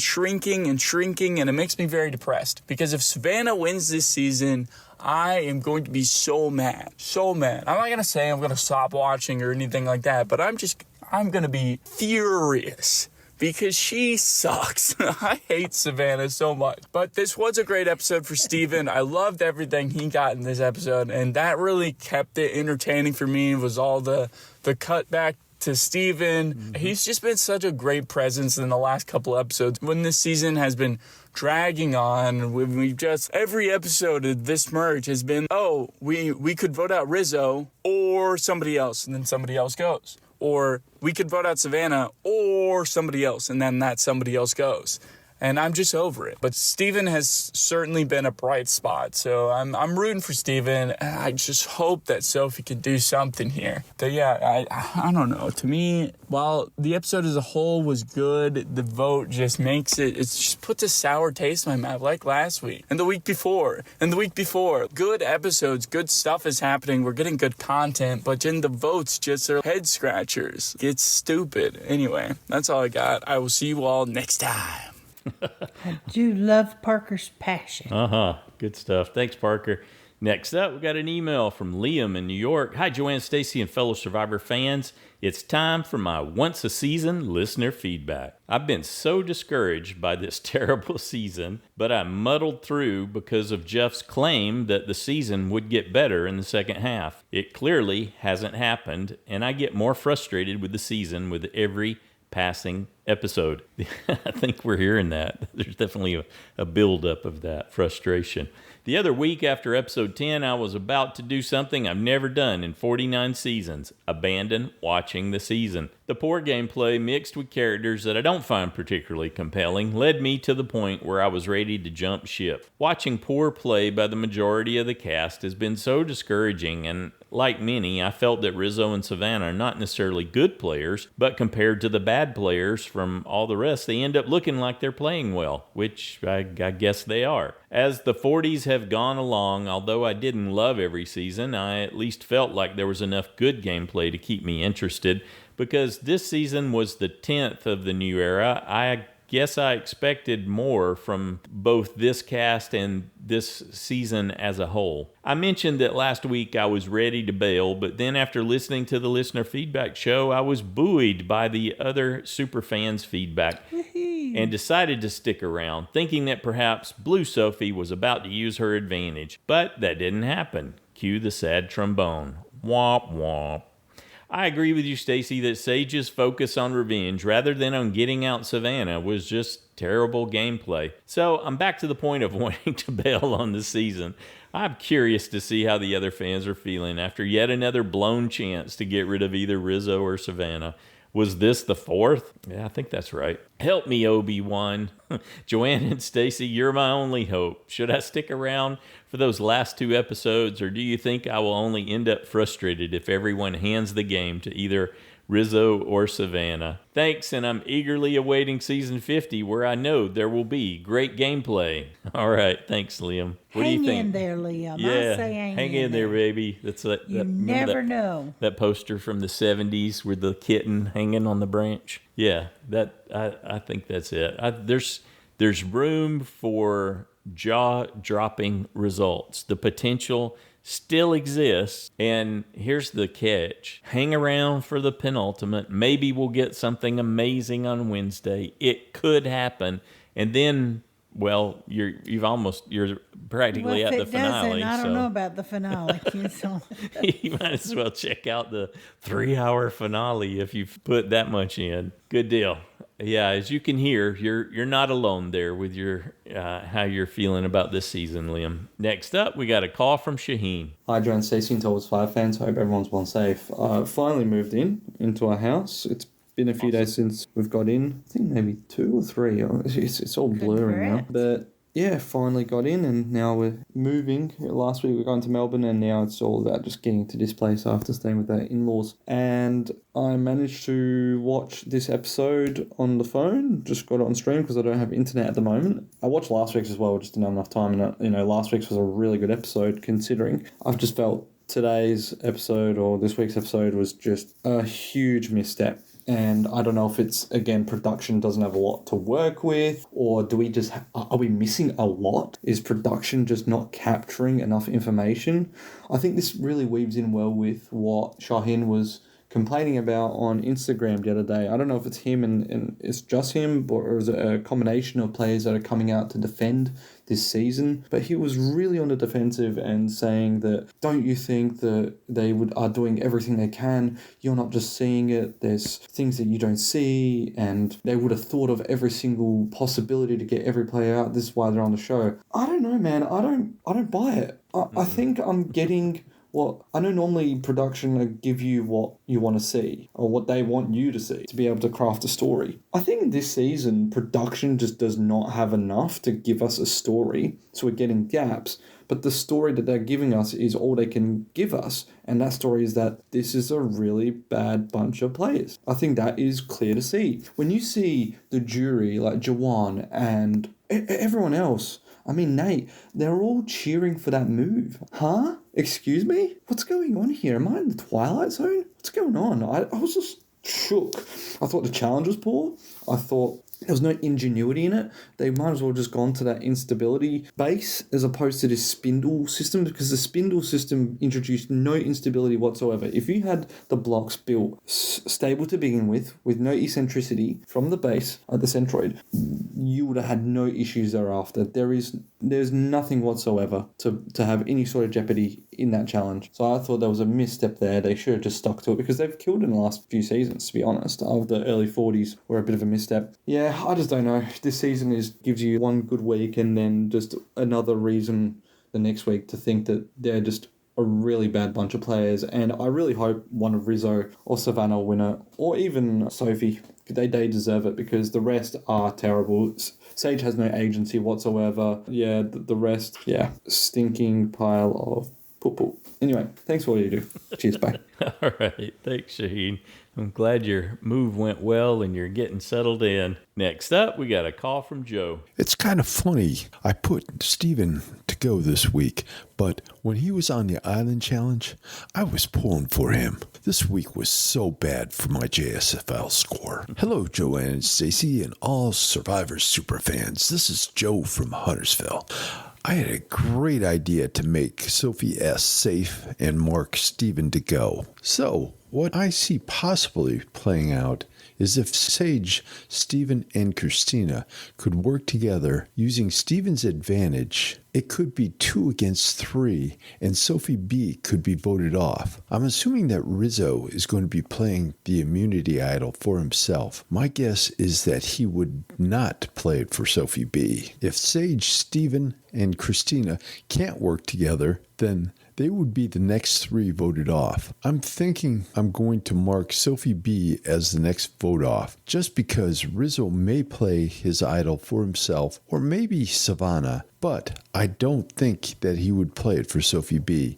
it makes me very depressed. Because if Savannah wins this season, I am going to be so mad. I'm not going to say I'm going to stop watching or anything like that, but I'm going to be furious because she sucks. I hate Savannah so much. But this was a great episode for Steven. I loved everything he got in this episode, and that really kept it entertaining for me. It was all the cutback to Steven. Mm-hmm. He's just been such a great presence in the last couple episodes. When this season has been dragging on, we just, every episode of this merge has been, we could vote out Rizzo or somebody else, and then somebody else goes. Or we could vote out Savannah or somebody else, and then that somebody else goes. And I'm just over it. But Steven has certainly been a bright spot. So I'm rooting for Steven. And I just hope that Sophie can do something here. So yeah, I don't know. To me, while the episode as a whole was good, the vote just makes it just puts a sour taste in my mouth, like last week. And the week before. Good episodes, good stuff is happening. We're getting good content. But then the votes just are head scratchers. It's stupid. Anyway, that's all I got. I will see you all next time. I do love Parker's passion. Good stuff. Thanks, Parker. Next up, we got an email from Liam in New York. Hi, Joanne, Stacy, and fellow Survivor fans. It's time for my once-a-season listener feedback. I've been so discouraged by this terrible season, but I muddled through because of Jeff's claim that the season would get better in the second half. It clearly hasn't happened, and I get more frustrated with the season with every passing episode. I think we're hearing that. There's definitely a buildup of that frustration. The other week after episode 10, I was about to do something I've never done in 49 seasons, abandon watching the season. The poor gameplay mixed with characters that I don't find particularly compelling led me to the point where I was ready to jump ship. Watching poor play by the majority of the cast has been so discouraging, and like many, I felt that Rizzo and Savannah are not necessarily good players, but compared to the bad players from all the rest, they end up looking like they're playing well, which I guess they are. As the 40s have gone along, although I didn't love every season, I at least felt like there was enough good gameplay to keep me interested. Because this season was the 10th of the new era, I guess I expected more from both this cast and this season as a whole. I mentioned that last week I was ready to bail, but then after listening to the listener feedback show, I was buoyed by the other superfans' feedback and decided to stick around, thinking that perhaps Blue Sophie was about to use her advantage. But that didn't happen. Cue the sad trombone. Womp womp. I agree with you, Stacy, that Sage's focus on revenge rather than on getting out Savannah was just terrible gameplay. So I'm back to the point of wanting to bail on the season. I'm curious to see how the other fans are feeling after yet another blown chance to get rid of either Rizzo or Savannah. Was this the fourth? Yeah, I think that's right. Help me, Obi-Wan. Joanne and Stacy, you're my only hope. Should I stick around for those last 2 episodes, or do you think I will only end up frustrated if everyone hands the game to either Rizzo or Savannah? Thanks, and I'm eagerly awaiting season 50, where I know there will be great gameplay. All right, thanks, Liam. What do you think? Hang in there, Liam. Yeah, I say hang in there, baby. That's that. You never know. That poster from the 70s with the kitten hanging on the branch. Yeah, that I think that's it. There's room for jaw-dropping results. The potential still exists, and here's the catch. Hang around for the penultimate. Maybe we'll get something amazing on Wednesday. It could happen, and then, well, you're practically at the finale. I don't know about the finale. So. You might as well check out the 3-hour finale if you've put that much in. Good deal. Yeah, as you can hear, you're not alone there with your how you're feeling about this season, Liam. Next up, we got a call from Shahin. Hi, Joe and Stacey and Towards 5 fans. Hope everyone's well and safe. I finally moved into our house. It's been a few days since we've got in. I think maybe 2 or 3. It's all blurring now. But yeah, finally got in, and now we're moving. Last week we were going to Melbourne, and now it's all about just getting to this place after staying with our in-laws. And I managed to watch this episode on the phone. Just got it on stream because I don't have internet at the moment. I watched last week's as well, just didn't have enough time. And last week's was a really good episode considering. I've just felt today's episode or this week's episode was just a huge misstep. And I don't know if it's, again, production doesn't have a lot to work with, or do we just, are we missing a lot? Is production just not capturing enough information? I think this really weaves in well with what Shahin was complaining about on Instagram the other day. I don't know if it's him and it's just him, or is it a combination of players that are coming out to defend this season? But he was really on the defensive and saying that, don't you think that they are doing everything they can? You're not just seeing it. There's things that you don't see, and they would have thought of every single possibility to get every player out. This is why they're on the show. I don't know, man. I don't buy it. I think I'm getting... Well, I know normally production will give you what you want to see, or what they want you to see, to be able to craft a story. I think this season, production just does not have enough to give us a story, so we're getting gaps, but the story that they're giving us is all they can give us, and that story is that this is a really bad bunch of players. I think that is clear to see. When you see the jury, like Jawan and everyone else, I mean, Nate, they're all cheering for that move. Huh? Excuse me? What's going on here? Am I in the Twilight Zone? What's going on? I was just shook. I thought the challenge was poor. I thought there was no ingenuity in it. They might as well just gone to that instability base as opposed to this spindle system, because the spindle system introduced no instability whatsoever. If you had the blocks built stable to begin with no eccentricity from the base at the centroid, you would have had no issues thereafter. There's nothing whatsoever to have any sort of jeopardy in that challenge. So I thought there was a misstep there. They should have just stuck to it, because they've killed in the last few seasons, to be honest. Of the early 40s were a bit of a misstep. Yeah, I just don't know. This season gives you one good week and then just another reason the next week to think that they're just a really bad bunch of players. And I really hope one of Rizzo or Savannah will win it, or even Sophie. They deserve it, because the rest are terrible. Sage has no agency whatsoever. Yeah, the rest, stinking pile of Poop. Anyway, thanks for all you do. Cheers, bye. All right. Thanks, Shahin. I'm glad your move went well and you're getting settled in. Next up, we got a call from Joe. It's kind of funny. I put Steven to go this week, but when he was on the Island Challenge, I was pulling for him. This week was so bad for my JSFL score. Hello, Joanne and Stacy and all Survivor superfans. This is Joe from Huntersville. I had a great idea to make Sophie S. safe and mark Steven to go. So, what I see possibly playing out is if Sage, Steven, and Christina could work together using Steven's advantage, it could be 2 against 3, and Sophie B could be voted off. I'm assuming that Rizzo is going to be playing the immunity idol for himself. My guess is that he would not play it for Sophie B. If Sage, Steven, and Christina can't work together, then they would be the next 3 voted off. I'm thinking I'm going to mark Sophie B as the next vote off, just because Rizzo may play his idol for himself, or maybe Savannah, but I don't think that he would play it for Sophie B.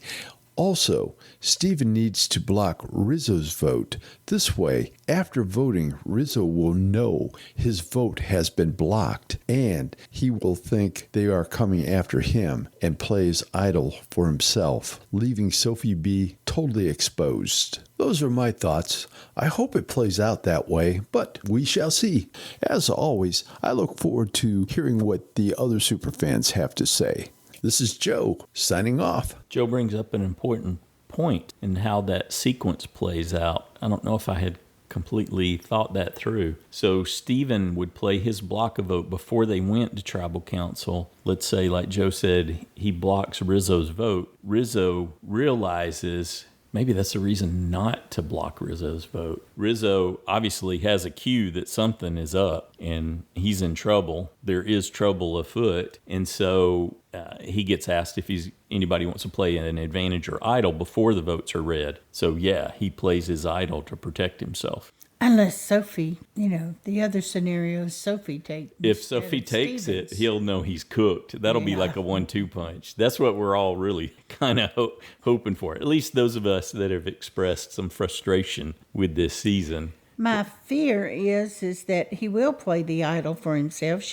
Also, Steven needs to block Rizzo's vote. This way, after voting, Rizzo will know his vote has been blocked, and he will think they are coming after him and play his idol for himself, leaving Sophie B totally exposed. Those are my thoughts. I hope it plays out that way, but we shall see. As always, I look forward to hearing what the other superfans have to say. This is Joe, signing off. Joe brings up an important point in how that sequence plays out. I don't know if I had completely thought that through. So Steven would play his block a vote before they went to tribal council. Let's say, like Joe said, he blocks Rizzo's vote. Rizzo realizes maybe that's the reason not to block Rizzo's vote. Rizzo obviously has a cue that something is up and he's in trouble. There is trouble afoot. And so he gets asked if anybody wants to play an advantage or idol before the votes are read. So yeah, he plays his idol to protect himself. Unless Sophie, the other scenario is Sophie takes. If Sophie takes it, he'll know he's cooked. That'll be like a 1-2 punch. That's what we're all really kind of hoping for. At least those of us that have expressed some frustration with this season. My fear is that he will play the idol for himself.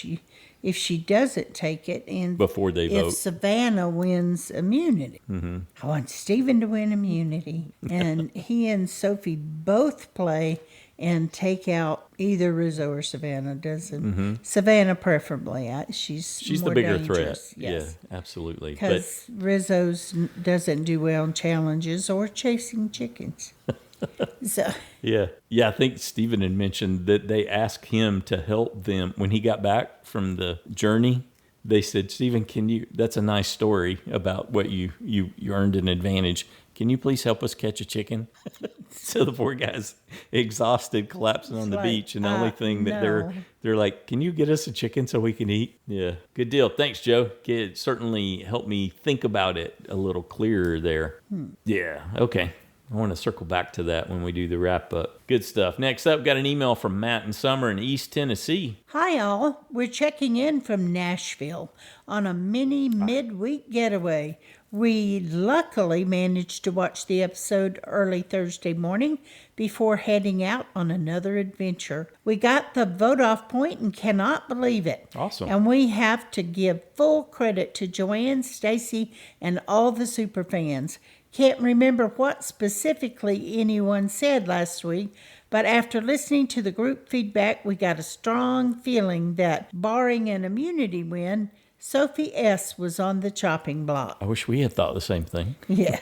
If she doesn't take it, and before they vote, if Savannah wins immunity, I want Steven to win immunity, and he and Sophie both play and take out either Rizzo or Savannah. Savannah preferably. She's more the bigger dangerous. threat. Yes. Yeah, absolutely. Because Rizzo's doesn't do well in challenges or chasing chickens. So. Yeah. I think Steven had mentioned that they asked him to help them when he got back from the journey. They said, Steven, that's a nice story about what you earned an advantage. Can you please help us catch a chicken? So the poor guy's exhausted, collapsing on the beach, and the only thing that they're like, can you get us a chicken so we can eat? Yeah, good deal. Thanks, Joe. It certainly helped me think about it a little clearer there. Yeah, okay. I want to circle back to that when we do the wrap up. Good stuff. Next up, got an email from Matt and Summer in East Tennessee. Hi, all. We're checking in from Nashville on a mini midweek getaway. We luckily managed to watch the episode early Thursday morning before heading out on another adventure. We got the vote off point and cannot believe it. Awesome. And we have to give full credit to Joanne, Stacy, and all the super fans. Can't remember what specifically anyone said last week, but after listening to the group feedback, we got a strong feeling that, barring an immunity win, Sophie S. was on the chopping block. I wish we had thought the same thing. Yeah.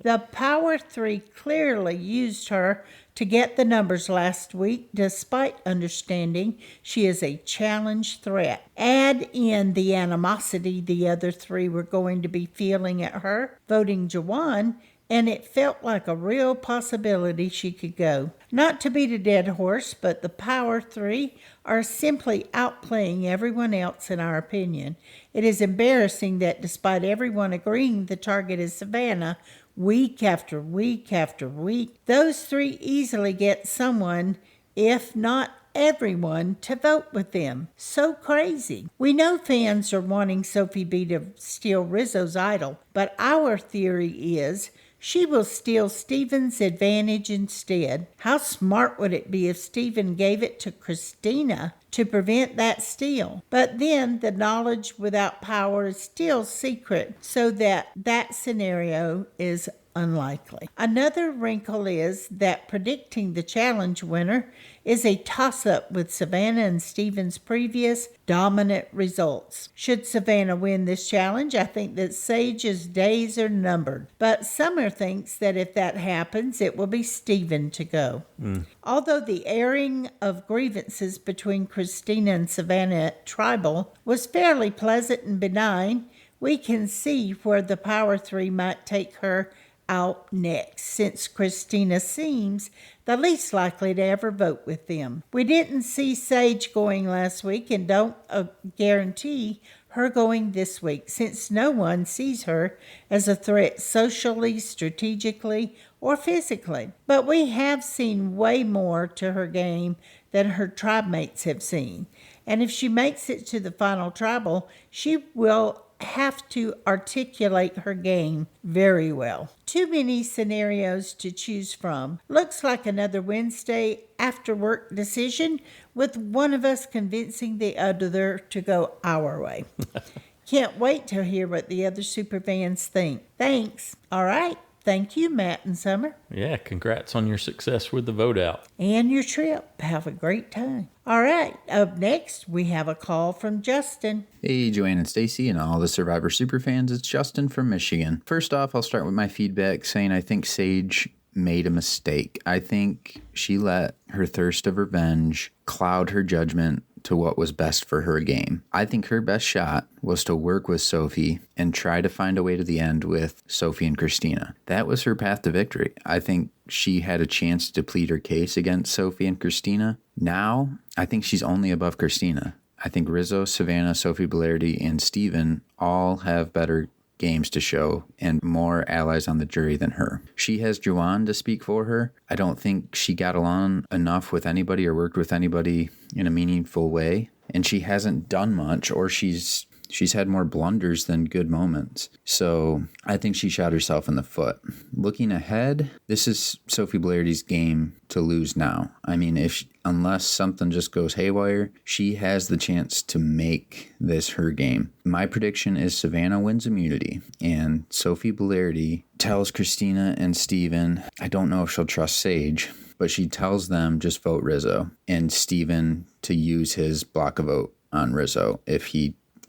The Power 3 clearly used her to get the numbers last week, despite understanding she is a challenge threat. Add in the animosity the other 3 were going to be feeling at her, voting Jawan, and it felt like a real possibility she could go. Not to beat a dead horse, but the Power 3 are simply outplaying everyone else in our opinion. It is embarrassing that despite everyone agreeing the target is Savannah, week after week after week, those 3 easily get someone, if not everyone to vote with them. So crazy. We know fans are wanting Sophie B to steal Rizzo's idol, but our theory is she will steal Stephen's advantage instead. How smart would it be if Stephen gave it to Christina to prevent that steal? But then the knowledge without power is still secret, so that scenario is unlikely. Another wrinkle is that predicting the challenge winner is a toss-up with Savannah and Stephen's previous dominant results. Should Savannah win this challenge, I think that Sage's days are numbered. But Summer thinks that if that happens, it will be Stephen to go. Although the airing of grievances between Christina and Savannah at Tribal was fairly pleasant and benign, we can see where the Power Three might take her out next, since Christina seems the least likely to ever vote with them. We didn't see Sage going last week and don't guarantee her going this week, since no one sees her as a threat socially, strategically, or physically. But we have seen way more to her game than her tribe mates have seen. And if she makes it to the final tribal, she will have to articulate her game very well. Too many scenarios to choose from. Looks like another Wednesday after work decision, with one of us convincing the other to go our way. Can't wait to hear what the other superfans think. Thanks. All right. Thank you, Matt and Summer. Yeah, congrats on your success with the vote out. And your trip. Have a great time. All right, up next, we have a call from Justin. Hey, Joanne and Stacy and all the Survivor superfans, it's Justin from Michigan. First off, I'll start with my feedback saying I think Sage made a mistake. I think she let her thirst of revenge cloud her judgment to what was best for her game. I think her best shot was to work with Sophie and try to find a way to the end with Sophie and Christina. That was her path to victory. I think she had a chance to plead her case against Sophie and Christina. Now, I think she's only above Christina. I think Rizzo, Savannah, Sophie Bilardi, and Steven all have better games to show and more allies on the jury than her. She has Juwan to speak for her. I don't think she got along enough with anybody or worked with anybody in a meaningful way. And she hasn't done much, or she's had more blunders than good moments. So I think she shot herself in the foot. Looking ahead, this is Sophie Bilardi's game to lose now. I mean, unless something just goes haywire, she has the chance to make this her game. My prediction is Savannah wins immunity, and Sophie Bilardi tells Christina and Steven, I don't know if she'll trust Sage, but she tells them just vote Rizzo, and Steven to use his block a vote on Rizzo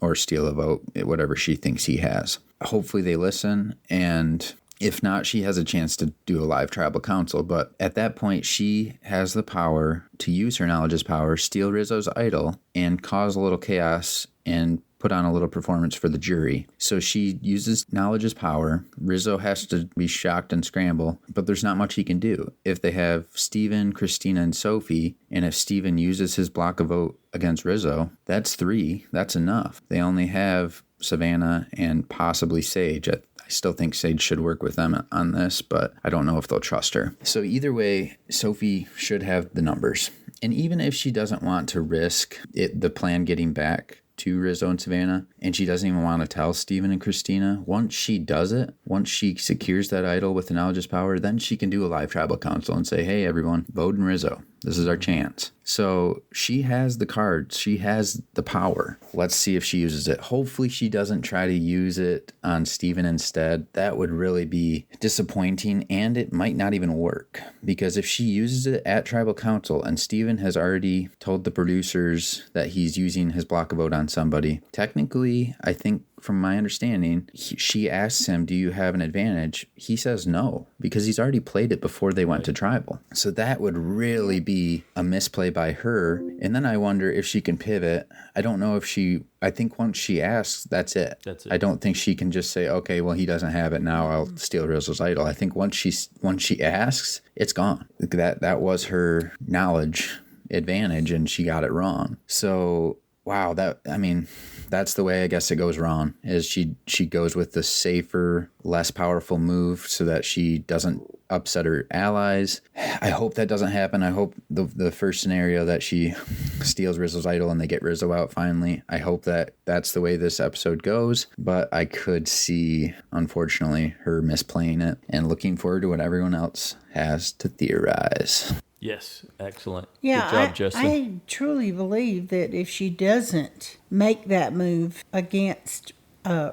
or steal a vote, whatever she thinks he has. Hopefully they listen, and if not, she has a chance to do a live tribal council. But at that point, she has the power to use her knowledge as power, steal Rizzo's idol, and cause a little chaos and put on a little performance for the jury. So she uses knowledge as power. Rizzo has to be shocked and scramble, but there's not much he can do. If they have Steven, Christina, and Sophie, and if Steven uses his block of vote against Rizzo, that's 3. That's enough. They only have Savannah and possibly Sage. I still think Sage should work with them on this, but I don't know if they'll trust her. So either way, Sophie should have the numbers. And even if she doesn't want to risk the plan getting back to Rizzo and Savannah, and she doesn't even want to tell Steven and Christina, once she does it, once she secures that idol with the knowledge as power, then she can do a live tribal council and say, hey, everyone, vote in Rizzo. This is our chance. So she has the cards. She has the power. Let's see if she uses it. Hopefully she doesn't try to use it on Steven instead. That would really be disappointing, and it might not even work. Because if she uses it at Tribal Council, and Steven has already told the producers that he's using his block of vote on somebody, technically, I think from my understanding, she asks him, do you have an advantage? He says no, because he's already played it before they went to tribal. So that would really be a misplay by her. And then I wonder if she can pivot. I don't know if I think once she asks, that's it. I don't think she can just say, okay, well, he doesn't have it now, I'll steal Rizzo's idol. I think once she asks, it's gone. That was her knowledge advantage, and she got it wrong. So wow, that's the way I guess it goes wrong, is she goes with the safer, less powerful move so that she doesn't upset her allies. I hope that doesn't happen. I hope the first scenario that she steals Rizzo's idol and they get Rizzo out finally. I hope that that's the way this episode goes, but I could see, unfortunately, her misplaying it, and looking forward to what everyone else has to theorize. Yes, excellent. Yeah, Good job, Justin. I truly believe that if she doesn't make that move against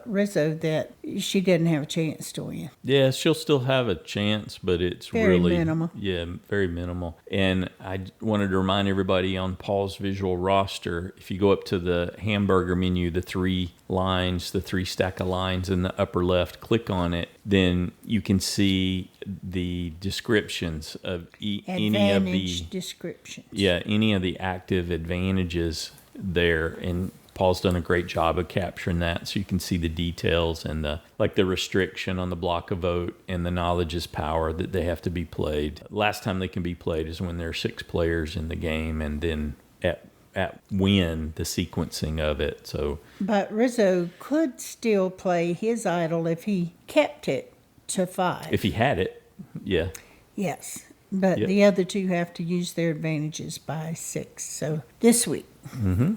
Rizzo, that she doesn't have a chance to win. Yeah, she'll still have a chance, but it's Very really minimal. Yeah, very minimal. And I wanted to remind everybody on Paul's visual roster, if you go up to the hamburger menu, the 3 lines, the 3 stack of lines in the upper left, click on it, then you can see the descriptions of any of the descriptions. Yeah, any of the active advantages there, and Paul's done a great job of capturing that, so you can see the details and the restriction on the block of vote and the knowledge is power that they have to be played. Last time they can be played is when there are 6 players in the game, and then at win the sequencing of it. So, but Rizzo could still play his idol if he kept it to 5. if he had it, yeah. Yes, but Yep. the other 2 have to use their advantages by 6. So this week. Mm-hmm.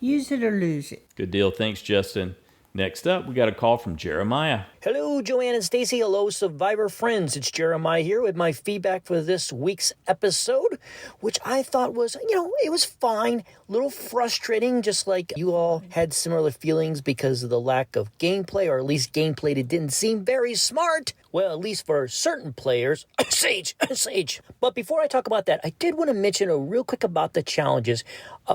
Use it or lose it. Good deal. Thanks, Justin. Next up, we got a call from Jeremiah. Hello, Joanne and Stacy. Hello, Survivor friends. It's Jeremiah here with my feedback for this week's episode, which I thought was, it was fine. A little frustrating, just like you all had similar feelings because of the lack of gameplay, or at least gameplay that didn't seem very smart. Well, at least for certain players. Sage. But before I talk about that, I did want to mention real quick about the challenges.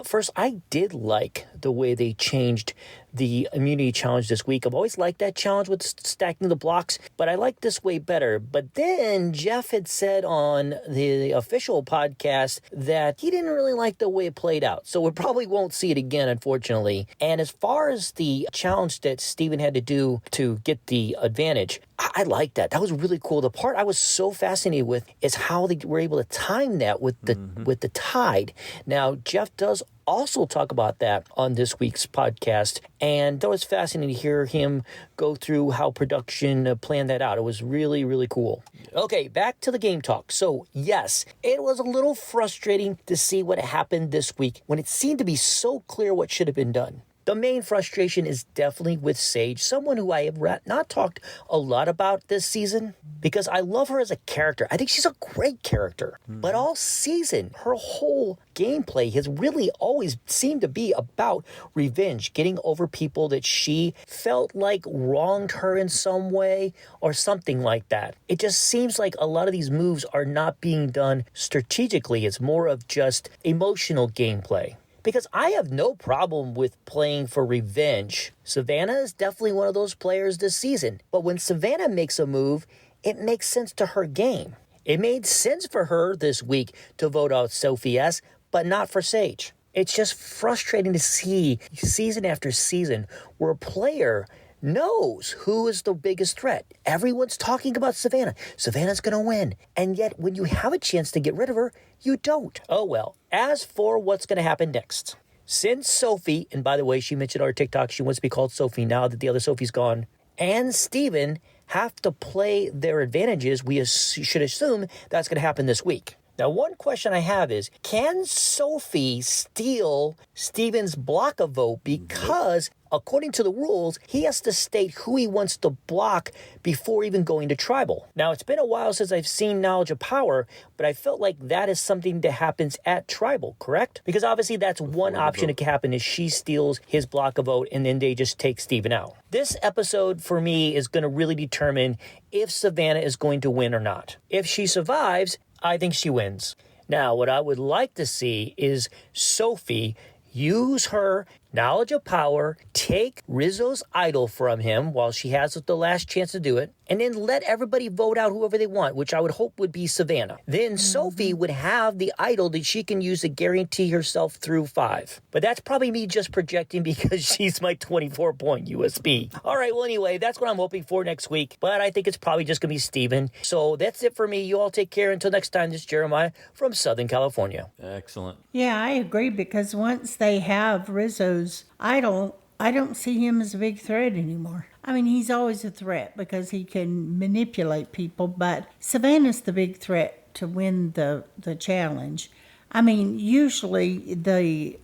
First, I did like the way they changed the immunity challenge this week. I've always liked that challenge with stacking the blocks, but I like this way better. But then Jeff had said on the official podcast that he didn't really like the way it played out. So we probably won't see it again, unfortunately. And as far as the challenge that Steven had to do to get the advantage, I like that. That was really cool. The part I was so fascinated with is how they were able to time that with the tide. Now, Jeff does also talk about that on this week's podcast, and that was fascinating to hear him go through how production planned that out. It was really, really cool. Okay, back to the game talk. So, yes, it was a little frustrating to see what happened this week when it seemed to be so clear what should have been done. The main frustration is definitely with Sage, someone who I have not talked a lot about this season because I love her as a character. I think she's a great character. But all season, her whole gameplay has really always seemed to be about revenge, getting over people that she felt like wronged her in some way or something like that. It just seems like a lot of these moves are not being done strategically. It's more of just emotional gameplay. Because I have no problem with playing for revenge. Savannah is definitely one of those players this season. But when Savannah makes a move, it makes sense to her game. It made sense for her this week to vote out Sophie S., but not for Sage. It's just frustrating to see season after season where a player knows who is the biggest threat. Everyone's talking about Savannah. Savannah's going to win. And yet, when you have a chance to get rid of her, you don't. Oh, well. As for what's going to happen next, since Sophie, and by the way, she mentioned on her TikTok, she wants to be called Sophie now that the other Sophie's gone, and Steven have to play their advantages, we should assume that's going to happen this week. Now, one question I have is, can Sophie steal Steven's block a vote? Because, according to the rules, he has to state who he wants to block before even going to tribal. Now, it's been a while since I've seen Knowledge of Power, but I felt like that is something that happens at tribal, correct? Because obviously that's one option that can happen is she steals his block a vote and then they just take Steven out. This episode, for me, is going to really determine if Savannah is going to win or not. If she survives, I think she wins. Now, what I would like to see is Sophie use her knowledge of power, take Rizzo's idol from him while she has the last chance to do it, and then let everybody vote out whoever they want, which I would hope would be Savannah. Then Sophie would have the idol that she can use to guarantee herself through 5. But that's probably me just projecting because she's my 24-point USB. All right, well, anyway, that's what I'm hoping for next week. But I think it's probably just going to be Steven. So that's it for me. You all take care. Until next time, this is Jeremiah from Southern California. Excellent. Yeah, I agree because once they have Rizzo's idol I don't see him as a big threat anymore. I mean, he's always a threat because he can manipulate people, but Savannah's the big threat to win the challenge. I mean, usually the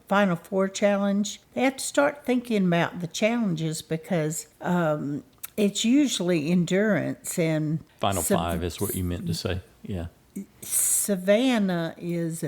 Final Four challenge, they have to start thinking about the challenges because it's usually endurance and... Final five is what you meant to say. Yeah. Savannah is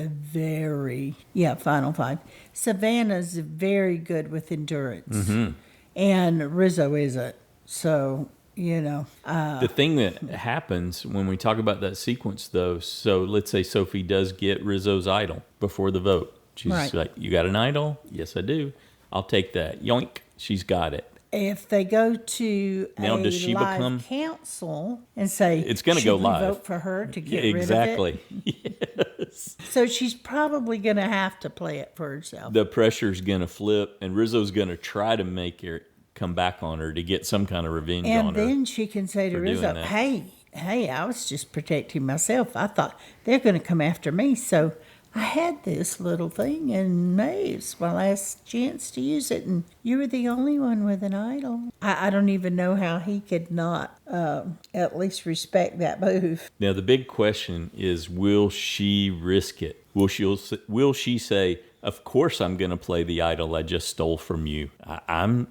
Final five. Savannah's very good with endurance. Mm-hmm. And Rizzo isn't. So, the thing that happens when we talk about that sequence, though, so let's say Sophie does get Rizzo's idol before the vote. She's like, you got an idol? Yes, I do. I'll take that. Yoink. She's got it. If they go to now, does she live council and say, it's going to go live, vote for her to get rid of it? Exactly. Yes. So she's probably going to have to play it for herself. The pressure's going to flip, and Rizzo's going to try to make her come back on her to get some kind of revenge on her. And then she can say to Rizzo, hey, I was just protecting myself. I thought they're going to come after me, so I had this little thing, and May was my last chance to use it, and you were the only one with an idol. I don't even know how he could not at least respect that move. Now, the big question is, will she risk it? Will she say, of course I'm going to play the idol I just stole from you? I'm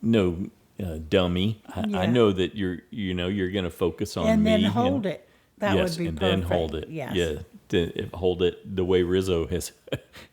no dummy. I know that you're going to focus on and me. And then hold it. That would be and perfect. Then hold it. Yes. Yeah. Hold it the way Rizzo has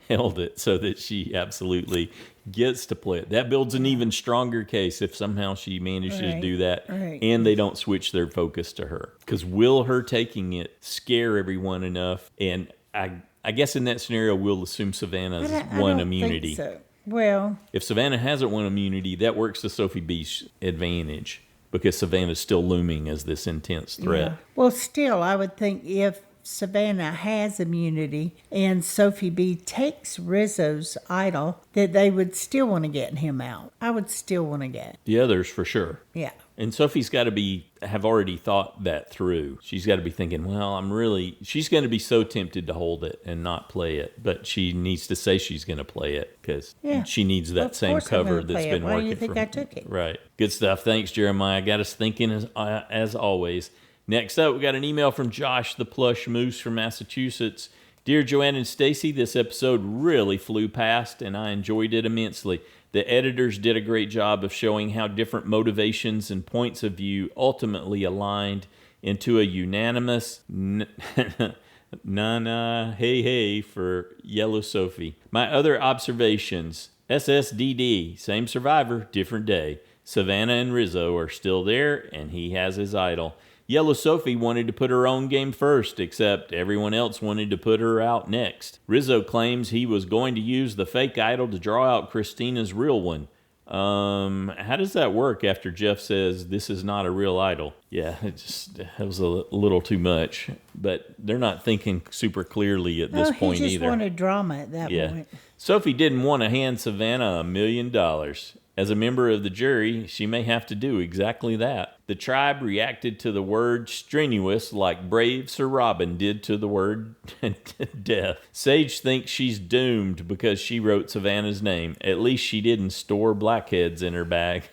held it so that she absolutely gets to play it. That builds an even stronger case if somehow she manages to do that and they don't switch their focus to her. Because will her taking it scare everyone enough? And I guess in that scenario, we'll assume Savannah's won immunity. Think so. Well, if Savannah hasn't won immunity, that works to Sophie B's advantage because Savannah's still looming as this intense threat. Yeah. Well, still, I would think if Savannah has immunity and Sophie B takes Rizzo's idol, that they would still want to get him out. I would still want to get the others for sure. Yeah. And Sophie's got to have already thought that through. She's got to be thinking, well, she's going to be so tempted to hold it and not play it, but she needs to say she's going to play it because she needs that same cover that's been working for her. Why do you think I took it? Right. Good stuff. Thanks, Jeremiah. Got us thinking as always. Next up, we got an email from Josh, the Plush Moose from Massachusetts. Dear Joanne and Stacy, this episode really flew past, and I enjoyed it immensely. The editors did a great job of showing how different motivations and points of view ultimately aligned into a unanimous na hey for Yellow Sophie. My other observations, SSDD, same survivor, different day. Savannah and Rizzo are still there, and he has his idol. Yellow Sophie wanted to put her own game first, except everyone else wanted to put her out next. Rizzo claims he was going to use the fake idol to draw out Christina's real one. How does that work after Jeff says this is not a real idol? Yeah, it was a little too much, but they're not thinking super clearly at this point either. He just wanted drama at that point. Sophie didn't want to hand Savannah $1 million. As a member of the jury, she may have to do exactly that. The tribe reacted to the word strenuous like brave Sir Robin did to the word death. Sage thinks she's doomed because she wrote Savannah's name. At least she didn't store blackheads in her bag.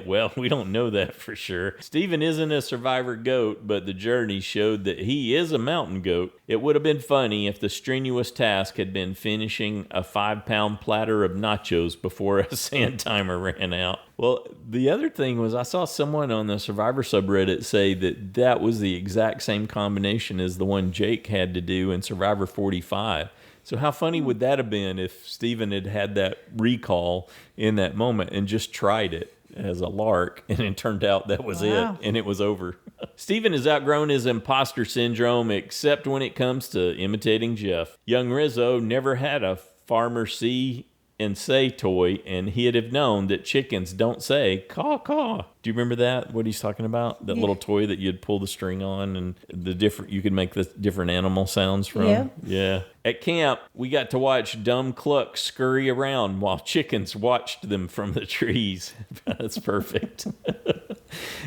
Well, we don't know that for sure. Stephen isn't a survivor goat, but the journey showed that he is a mountain goat. It would have been funny if the strenuous task had been finishing a 5-pound platter of nachos before a sand timer ran out. Well, the other thing was I saw someone on the Survivor subreddit say that was the exact same combination as the one Jake had to do in Survivor 45. So how funny would that have been if Stephen had that recall in that moment and just tried it as a lark, and it turned out that was it, and it was over. Stephen has outgrown his imposter syndrome, except when it comes to imitating Jeff. Young Rizzo never had a farmer see and say toy, and he'd have known that chickens don't say caw caw. Do you remember that? What he's talking about? That little toy that you'd pull the string on and you could make the different animal sounds from. Yeah. At camp, we got to watch dumb clucks scurry around while chickens watched them from the trees. That's perfect.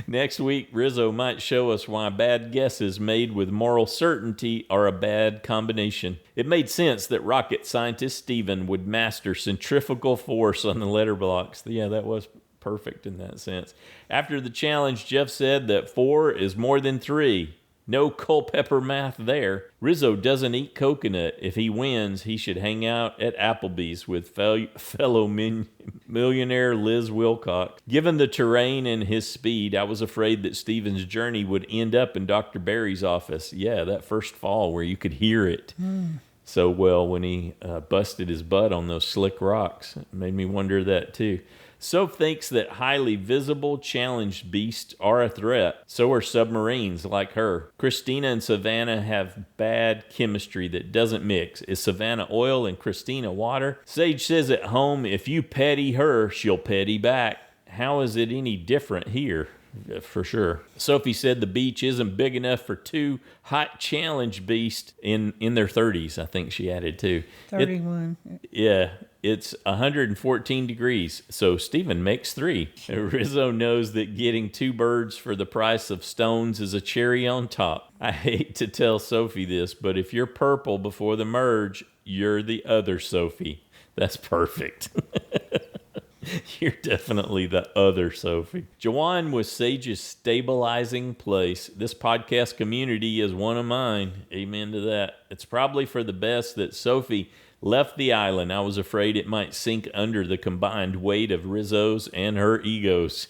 Next week, Rizzo might show us why bad guesses made with moral certainty are a bad combination. It made sense that rocket scientist Steven would master centrifugal force on the letter blocks. Yeah, that was perfect in that sense. After the challenge, Jeff said that 4 is more than 3. No Culpepper math there. Rizzo doesn't eat coconut. If he wins, he should hang out at Applebee's with fellow millionaire Liz Wilcox. Given the terrain and his speed, I was afraid that Steven's journey would end up in Dr. Barry's office. Yeah, that first fall where you could hear it so well when he busted his butt on those slick rocks. It made me wonder that too. Soph thinks that highly visible, challenged beasts are a threat. So are submarines like her. Christina and Savannah have bad chemistry that doesn't mix. Is Savannah oil and Christina water? Sage says at home, if you petty her, she'll petty back. How is it any different here? For sure. Sophie said the beach isn't big enough for 2 hot challenge beasts in their 30s, I think she added too. 31. It's 114 degrees, so Stephen makes 3. Rizzo knows that getting 2 birds for the price of stones is a cherry on top. I hate to tell Sophie this, but if you're purple before the merge, you're the other Sophie. That's perfect. You're definitely the other Sophie. Jawan was Sage's stabilizing place. This podcast community is one of mine. Amen to that. It's probably for the best that Sophie left the island. I was afraid it might sink under the combined weight of Rizzo's and her egos.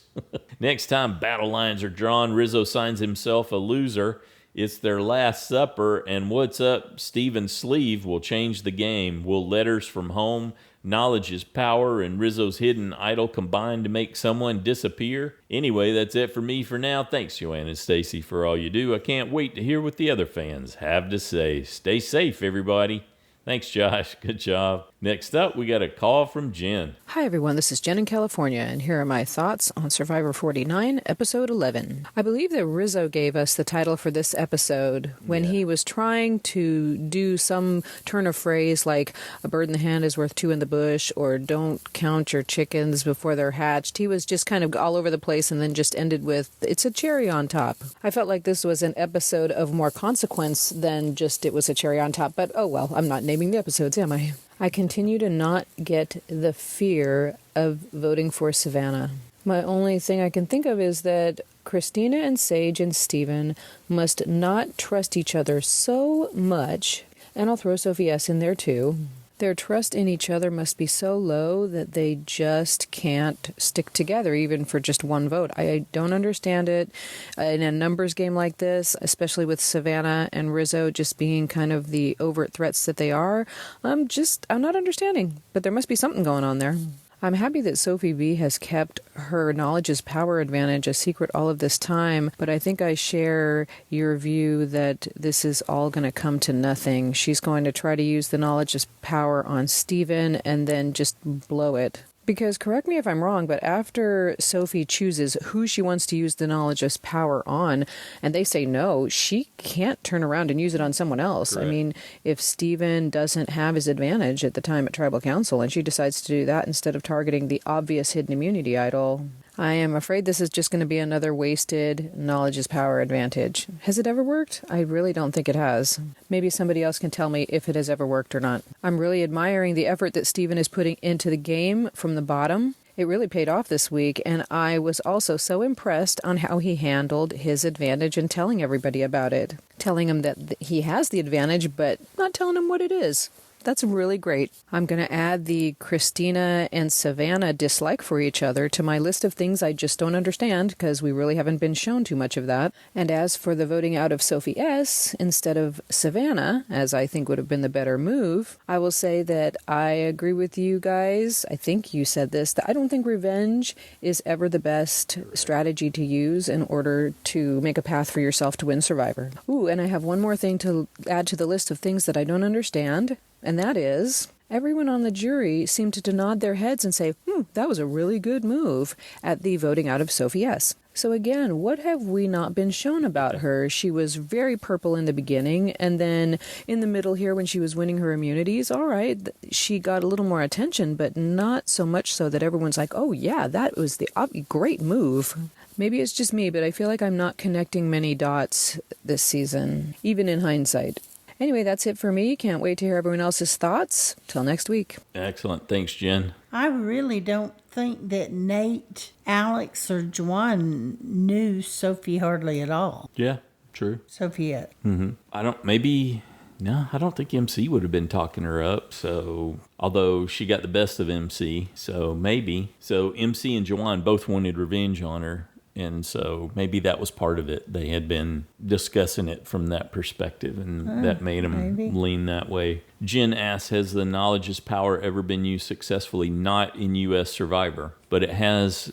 Next time battle lines are drawn, Rizzo signs himself a loser. It's their last supper, and what's up Steven's sleeve will change the game. Will letters from home, knowledge is power, and Rizzo's hidden idol combine to make someone disappear? Anyway, that's it for me for now. Thanks, Joanne and Stacy, for all you do. I can't wait to hear what the other fans have to say. Stay safe, everybody. Thanks, Josh. Good job. Next up, we got a call from Jen. Hi, everyone. This is Jen in California, and here are my thoughts on Survivor 49, Episode 11. I believe that Rizzo gave us the title for this episode when he was trying to do some turn of phrase like, a bird in the hand is worth 2 in the bush, or don't count your chickens before they're hatched. He was just kind of all over the place and then just ended with, it's a cherry on top. I felt like this was an episode of more consequence than just it was a cherry on top, but oh well, I'm not naming the episodes, am I? I continue to not get the fear of voting for Savannah. My only thing I can think of is that Christina and Sage and Steven must not trust each other so much, and I'll throw Sophie S. in there too. Their trust in each other must be so low that they just can't stick together, even for just one vote. I don't understand it in a numbers game like this, especially with Savannah and Rizzo just being kind of the overt threats that they are. I'm not understanding, but there must be something going on there. I'm happy that Sophie B has kept her knowledge is power advantage a secret all of this time, but I think I share your view that this is all going to come to nothing. She's going to try to use the knowledge is power on Steven and then just blow it. Because, correct me if I'm wrong, but after Sophie chooses who she wants to use the knowledge as power on, and they say no, she can't turn around and use it on someone else. Correct. I mean, if Steven doesn't have his advantage at the time at Tribal Council, and she decides to do that instead of targeting the obvious hidden immunity idol, I am afraid this is just going to be another wasted knowledge is power advantage. Has it ever worked? I really don't think it has. Maybe somebody else can tell me if it has ever worked or not. I'm really admiring the effort that Steven is putting into the game from the bottom. It really paid off this week, and I was also so impressed on how he handled his advantage and telling everybody about it. Telling him that he has the advantage, but not telling him what it is. That's really great. I'm going to add the Christina and Savannah dislike for each other to my list of things I just don't understand, because we really haven't been shown too much of that. And as for the voting out of Sophie S. instead of Savannah, as I think would have been the better move, I will say that I agree with you guys. I think you said this, that I don't think revenge is ever the best strategy to use in order to make a path for yourself to win Survivor. Ooh, and I have one more thing to add to the list of things that I don't understand. And that is, everyone on the jury seemed to nod their heads and say, that was a really good move at the voting out of Sophie S. So again, what have we not been shown about her? She was very purple in the beginning, and then in the middle here when she was winning her immunities, all right, she got a little more attention, but not so much so that everyone's like, oh yeah, that was the great move. Maybe it's just me, but I feel like I'm not connecting many dots this season, even in hindsight. Anyway, that's it for me. Can't wait to hear everyone else's thoughts. Till next week. Excellent. Thanks, Jen. I really don't think that Nate, Alex, or Juwan knew Sophie hardly at all. Yeah, true. Sophia. Mm-hmm. I don't think MC would have been talking her up. So, although she got the best of MC, so maybe. So MC and Juwan both wanted revenge on her. And so maybe that was part of it. They had been discussing it from that perspective, and that made them lean that way. Jen asks, has the knowledge is power ever been used successfully? Not in U.S. Survivor, but it has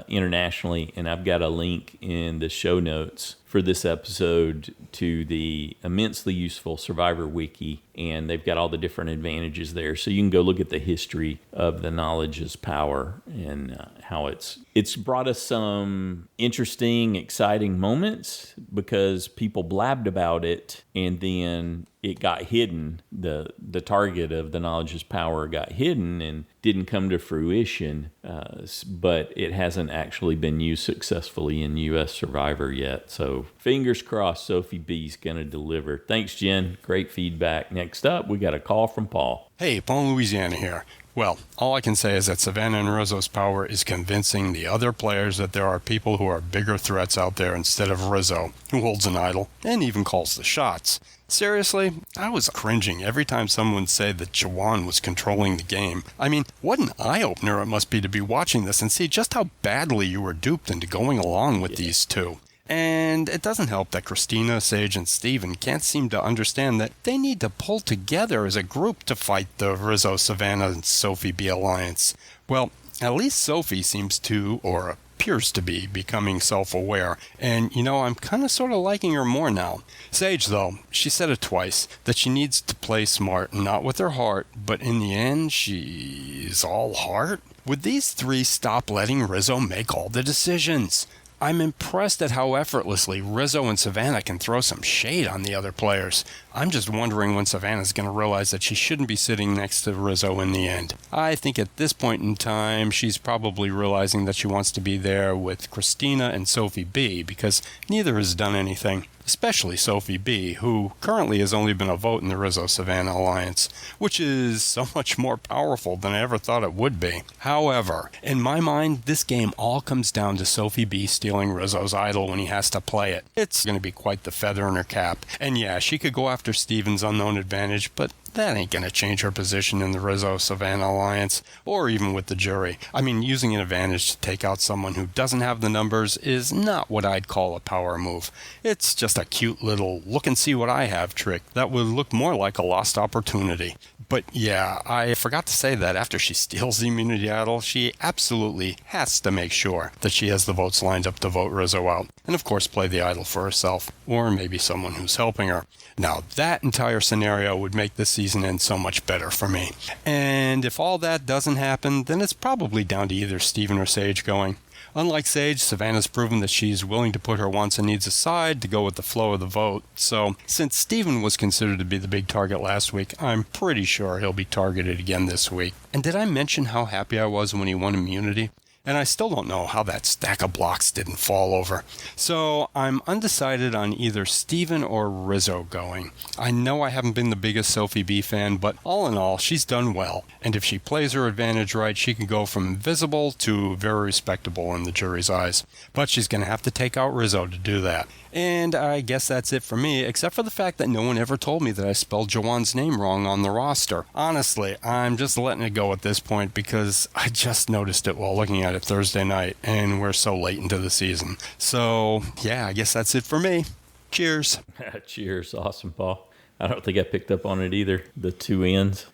internationally. And I've got a link in the show notes for this episode to the immensely useful Survivor Wiki, and they've got all the different advantages there. So you can go look at the history of the knowledge is power and how it's brought us some interesting, exciting moments because people blabbed about it, and then it got hidden. The target of the knowledge is power got hidden and didn't come to fruition, but it hasn't actually been used successfully in U.S. Survivor yet. So fingers crossed Sophie B's going to deliver. Thanks, Jen. Great feedback. Next up, we got a call from Paul. Hey, Paul in Louisiana here. Well, all I can say is that Savannah and Rizzo's power is convincing the other players that there are people who are bigger threats out there instead of Rizzo, who holds an idol and even calls the shots. Seriously, I was cringing every time someone said that Juwan was controlling the game. I mean, what an eye-opener it must be to be watching this and see just how badly you were duped into going along with these two. And it doesn't help that Christina, Sage, and Steven can't seem to understand that they need to pull together as a group to fight the Rizzo, Savannah, and Sophie B alliance. Well, at least Sophie seems to, or appears to be, becoming self-aware. And, I'm kind of sort of liking her more now. Sage, though, she said it twice, that she needs to play smart, not with her heart, but in the end, she's all heart. Would these three stop letting Rizzo make all the decisions? I'm impressed at how effortlessly Rizzo and Savannah can throw some shade on the other players. I'm just wondering when Savannah's going to realize that she shouldn't be sitting next to Rizzo in the end. I think at this point in time, she's probably realizing that she wants to be there with Christina and Sophie B, because neither has done anything. Especially Sophie B, who currently has only been a vote in the Rizzo-Savannah alliance, which is so much more powerful than I ever thought it would be. However, in my mind, this game all comes down to Sophie B stealing Rizzo's idol when he has to play it. It's going to be quite the feather in her cap. And yeah, she could go after Steven's unknown advantage, but that ain't going to change her position in the Rizzo-Savannah alliance, or even with the jury. I mean, using an advantage to take out someone who doesn't have the numbers is not what I'd call a power move. It's just a cute little look and see what I have trick that would look more like a lost opportunity. But yeah, I forgot to say that after she steals the immunity idol, she absolutely has to make sure that she has the votes lined up to vote Rizzo out. And of course play the idol for herself, or maybe someone who's helping her. Now that entire scenario would make this season end so much better for me. And if all that doesn't happen, then it's probably down to either Steven or Sage going. Unlike Sage, Savannah's proven that she's willing to put her wants and needs aside to go with the flow of the vote. So, since Steven was considered to be the big target last week, I'm pretty sure he'll be targeted again this week. And did I mention how happy I was when he won immunity? And I still don't know how that stack of blocks didn't fall over. So I'm undecided on either Steven or Rizzo going. I know I haven't been the biggest Sophie B fan, but all in all, she's done well. And if she plays her advantage right, she can go from invisible to very respectable in the jury's eyes. But she's going to have to take out Rizzo to do that. And I guess that's it for me, except for the fact that no one ever told me that I spelled Jawan's name wrong on the roster. Honestly, I'm just letting it go at this point because I just noticed it while looking at it Thursday night, and we're so late into the season. So, yeah, I guess that's it for me. Cheers. Cheers. Awesome, Paul. I don't think I picked up on it either, the two ends.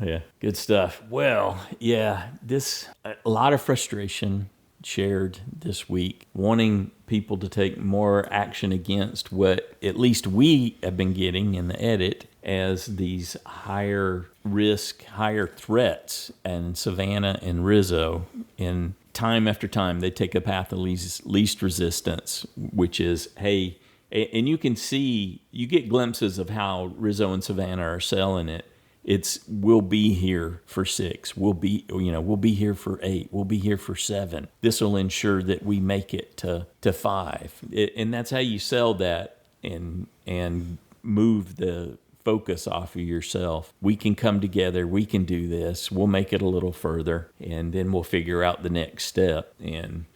Yeah, good stuff. Well, yeah, a lot of frustration shared this week, wanting people to take more action against what at least we have been getting in the edit as these higher risk, higher threats, and Savannah and Rizzo, in time after time, they take a path of least resistance, which is, hey, and you can see, you get glimpses of how Rizzo and Savannah are selling it. It's, we'll be here for 6. We'll be here for 8. We'll be here for 7. This will ensure that we make it to 5. And that's how you sell that and move the focus off of yourself. We can come together. We can do this. We'll make it a little further, and then we'll figure out the next step. And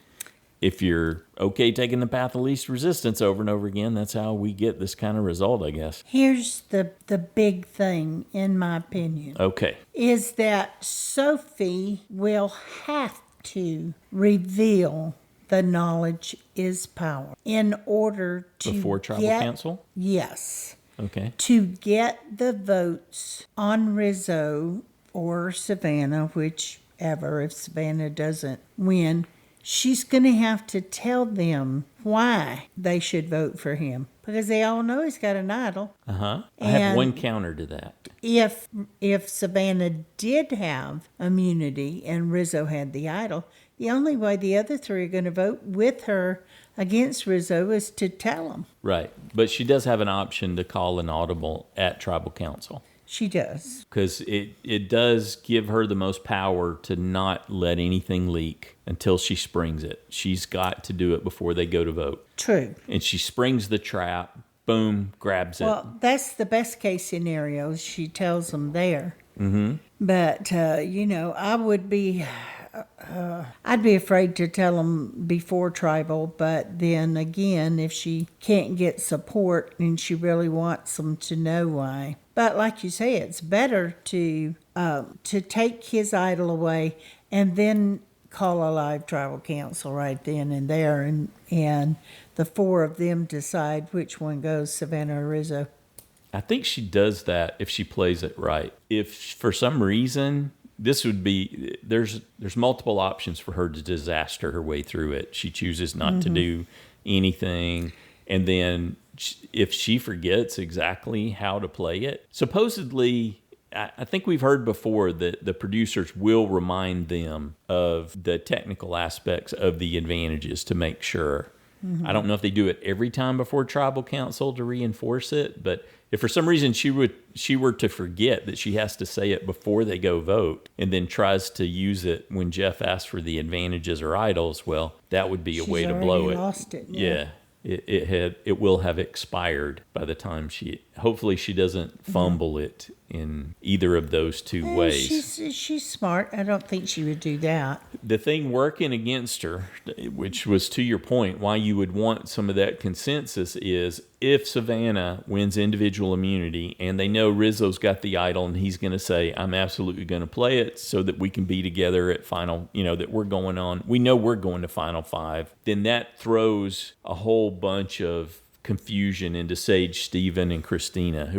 if you're okay taking the path of least resistance over and over again, that's how we get this kind of result, I guess. Here's the big thing, in my opinion. Okay. Is that Sophie will have to reveal the knowledge is power in order to Before tribal council? Yes. Okay. To get the votes on Rizzo or Savannah, whichever, if Savannah doesn't win, she's going to have to tell them why they should vote for him, because they all know he's got an idol. I have one counter to that. If Savannah did have immunity and Rizzo had the idol, the only way the other 3 are going to vote with her against Rizzo is to tell them. Right. But she does have an option to call an audible at tribal council. She does. Because it does give her the most power to not let anything leak until she springs it. She's got to do it before they go to vote. True. And she springs the trap, boom, grabs it. Well, that's the best case scenario. She tells them there. Mm-hmm. But, I would be... I'd be afraid to tell them before tribal, but then again, if she can't get support and she really wants them to know why. But like you say, it's better to take his idol away and then call a live tribal council right then and there, and the 4 of them decide which one goes, Savannah or Rizzo. I think she does that if she plays it right. If for some reason... This would be, there's multiple options for her to disaster her way through it. She chooses not to do anything. And then if she forgets exactly how to play it, supposedly, I think we've heard before that the producers will remind them of the technical aspects of the advantages to make sure. I don't know if they do it every time before tribal council to reinforce it, but if for some reason she were to forget that she has to say it before they go vote and then tries to use it when Jeff asks for the advantages or idols, well, that would be a way to blow it. Lost it. Yeah. It will have expired by the time hopefully she doesn't fumble it in either of those 2 ways. She's smart. I don't think she would do that. The thing working against her, which was to your point, why you would want some of that consensus is if Savannah wins individual immunity and they know Rizzo's got the idol and he's going to say, I'm absolutely going to play it so that we can be together at final, that we know we're going to final 5, then that throws a whole bunch of confusion into Sage, Stephen, and Christina,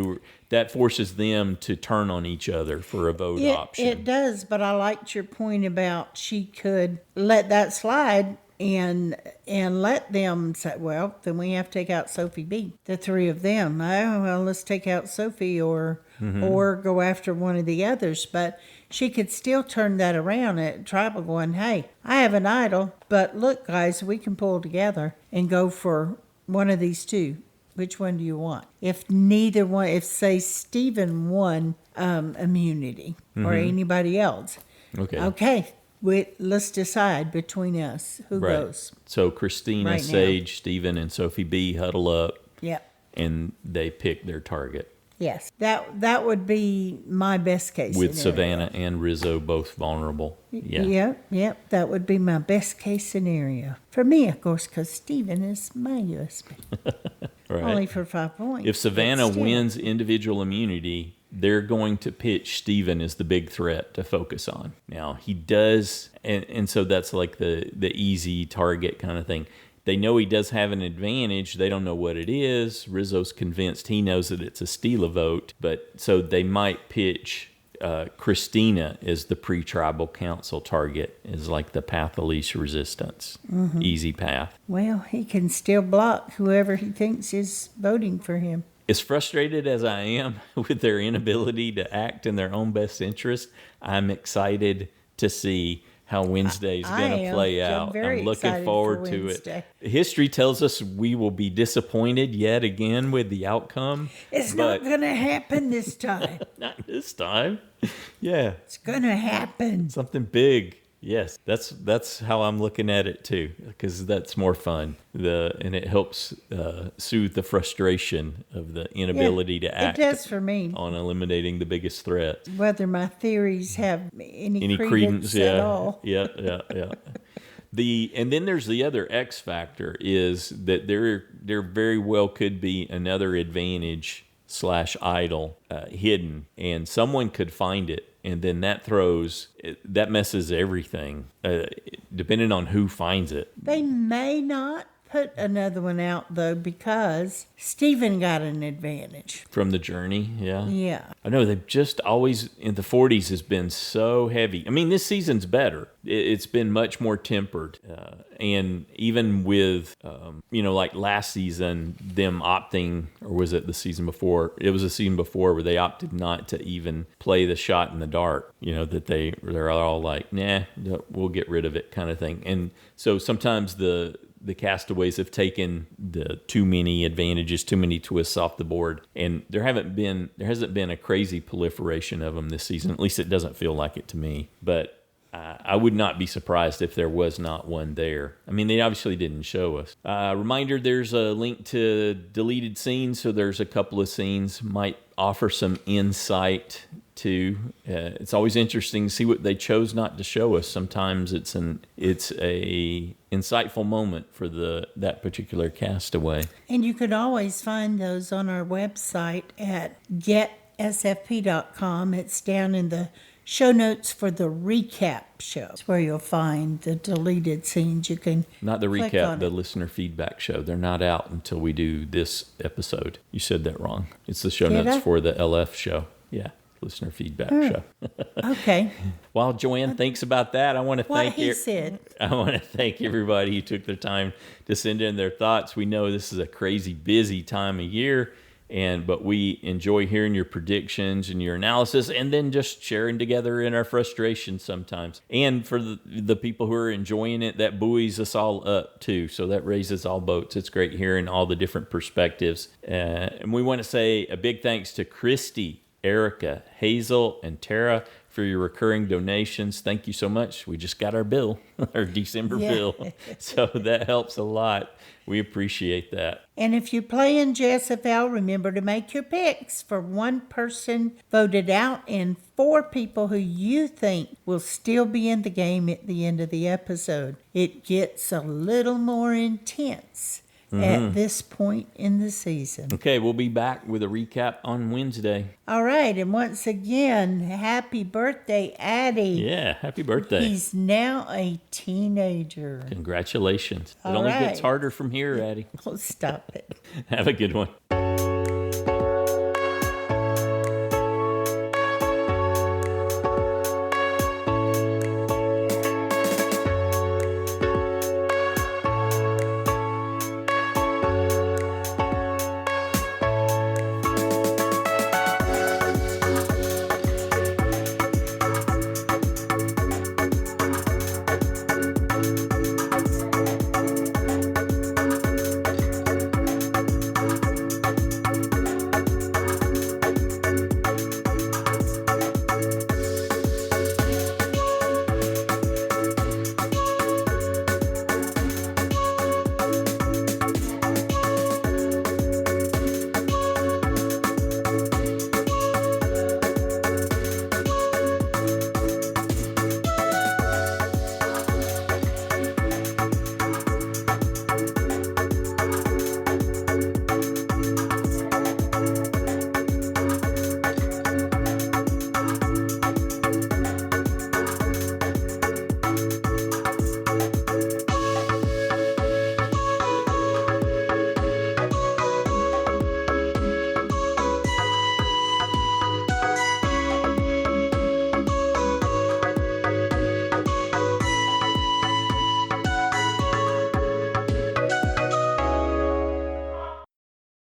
that forces them to turn on each other for a vote option. It does, but I liked your point about she could let that slide and let them say, well, then we have to take out Sophie B. The 3 of them. Oh, well, let's take out Sophie or go after one of the others. But she could still turn that around at tribal going, hey, I have an idol, but look, guys, we can pull together and go for one of these 2. Which one do you want? If neither one, if say Stephen won immunity or anybody else. Okay. Let's decide between us who goes. So Christina, right Sage, Stephen, and Sophie B huddle up. Yep. And they pick their target. Yes. That would be my best case With scenario. Savannah and Rizzo both vulnerable. Yeah. Yep. That would be my best case scenario. For me, of course, because Stephen is my husband. Right. Only for 5 points. If Savannah wins individual immunity, they're going to pitch Stephen as the big threat to focus on. Now, he does, and so that's like the easy target kind of thing. They know he does have an advantage. They don't know what it is. Rizzo's convinced he knows that it's a steal a vote, but so they might pitch Christina as the pre-tribal council target, is like the path of least resistance, easy path. Well, he can still block whoever he thinks is voting for him. as frustrated as I am with their inability to act in their own best interest, I'm excited to see how Wednesday's going to play out. I'm looking forward to it. History tells us we will be disappointed yet again with the outcome. It's not going to happen this time. Not this time. Yeah. It's going to happen. Something big. Yes, that's how I'm looking at it too, because that's more fun. And it helps soothe the frustration of the inability to act. It does for me on eliminating the biggest threat. Whether my theories have any credence at all. Yeah. And then there's the other X factor is that there very well could be another advantage / idol hidden, and someone could find it. And then that messes everything, depending on who finds it. They may not put another one out, though, because Stephen got an advantage. From the journey, yeah. Yeah. I know, they've just always, in the 40s, has been so heavy. I mean, this season's better. It's been much more tempered. And even with, like last season, them opting, or was it the season before? It was the season before where they opted not to even play the shot in the dark, that they're all like, nah, we'll get rid of it kind of thing. And so sometimes the castaways have taken the too many advantages, too many twists off the board, and there hasn't been a crazy proliferation of them this season. At least it doesn't feel like it to me. But I would not be surprised if there was not one there. I mean, they obviously didn't show us. Reminder: there's a link to deleted scenes, so there's a couple of scenes might offer some insight to. It's always interesting to see what they chose not to show us. Sometimes it's a insightful moment for that particular castaway. And you could always find those on our website at getsfp.com. It's down in the show notes for the recap show. It's where you'll find the deleted scenes. You can not the recap, the listener feedback show. They're not out until we do this episode. You said that wrong. It's the show notes for the LF show. Yeah. Listener feedback show. Okay. While Joanne thinks about that, I want to thank I want to thank everybody who took their time to send in their thoughts. We know this is a crazy busy time of year, but we enjoy hearing your predictions and your analysis, and then just sharing together in our frustration sometimes. And for the people who are enjoying it, that buoys us all up too. So that raises all boats. It's great hearing all the different perspectives. And we want to say a big thanks to Christy, Erica, Hazel, and Tara for your recurring donations. Thank you so much. We just got our bill, our December bill. So that helps a lot. We appreciate that. And if you play in JSFL, remember to make your picks for one person voted out and 4 people who you think will still be in the game at the end of the episode. It gets a little more intense at this point in the season. Okay, we'll be back with a recap on Wednesday. All right, and once again, happy birthday, Addie. Yeah, happy birthday. He's now a teenager. Congratulations. It only gets harder from here, Addie. Oh, stop it. Have a good one.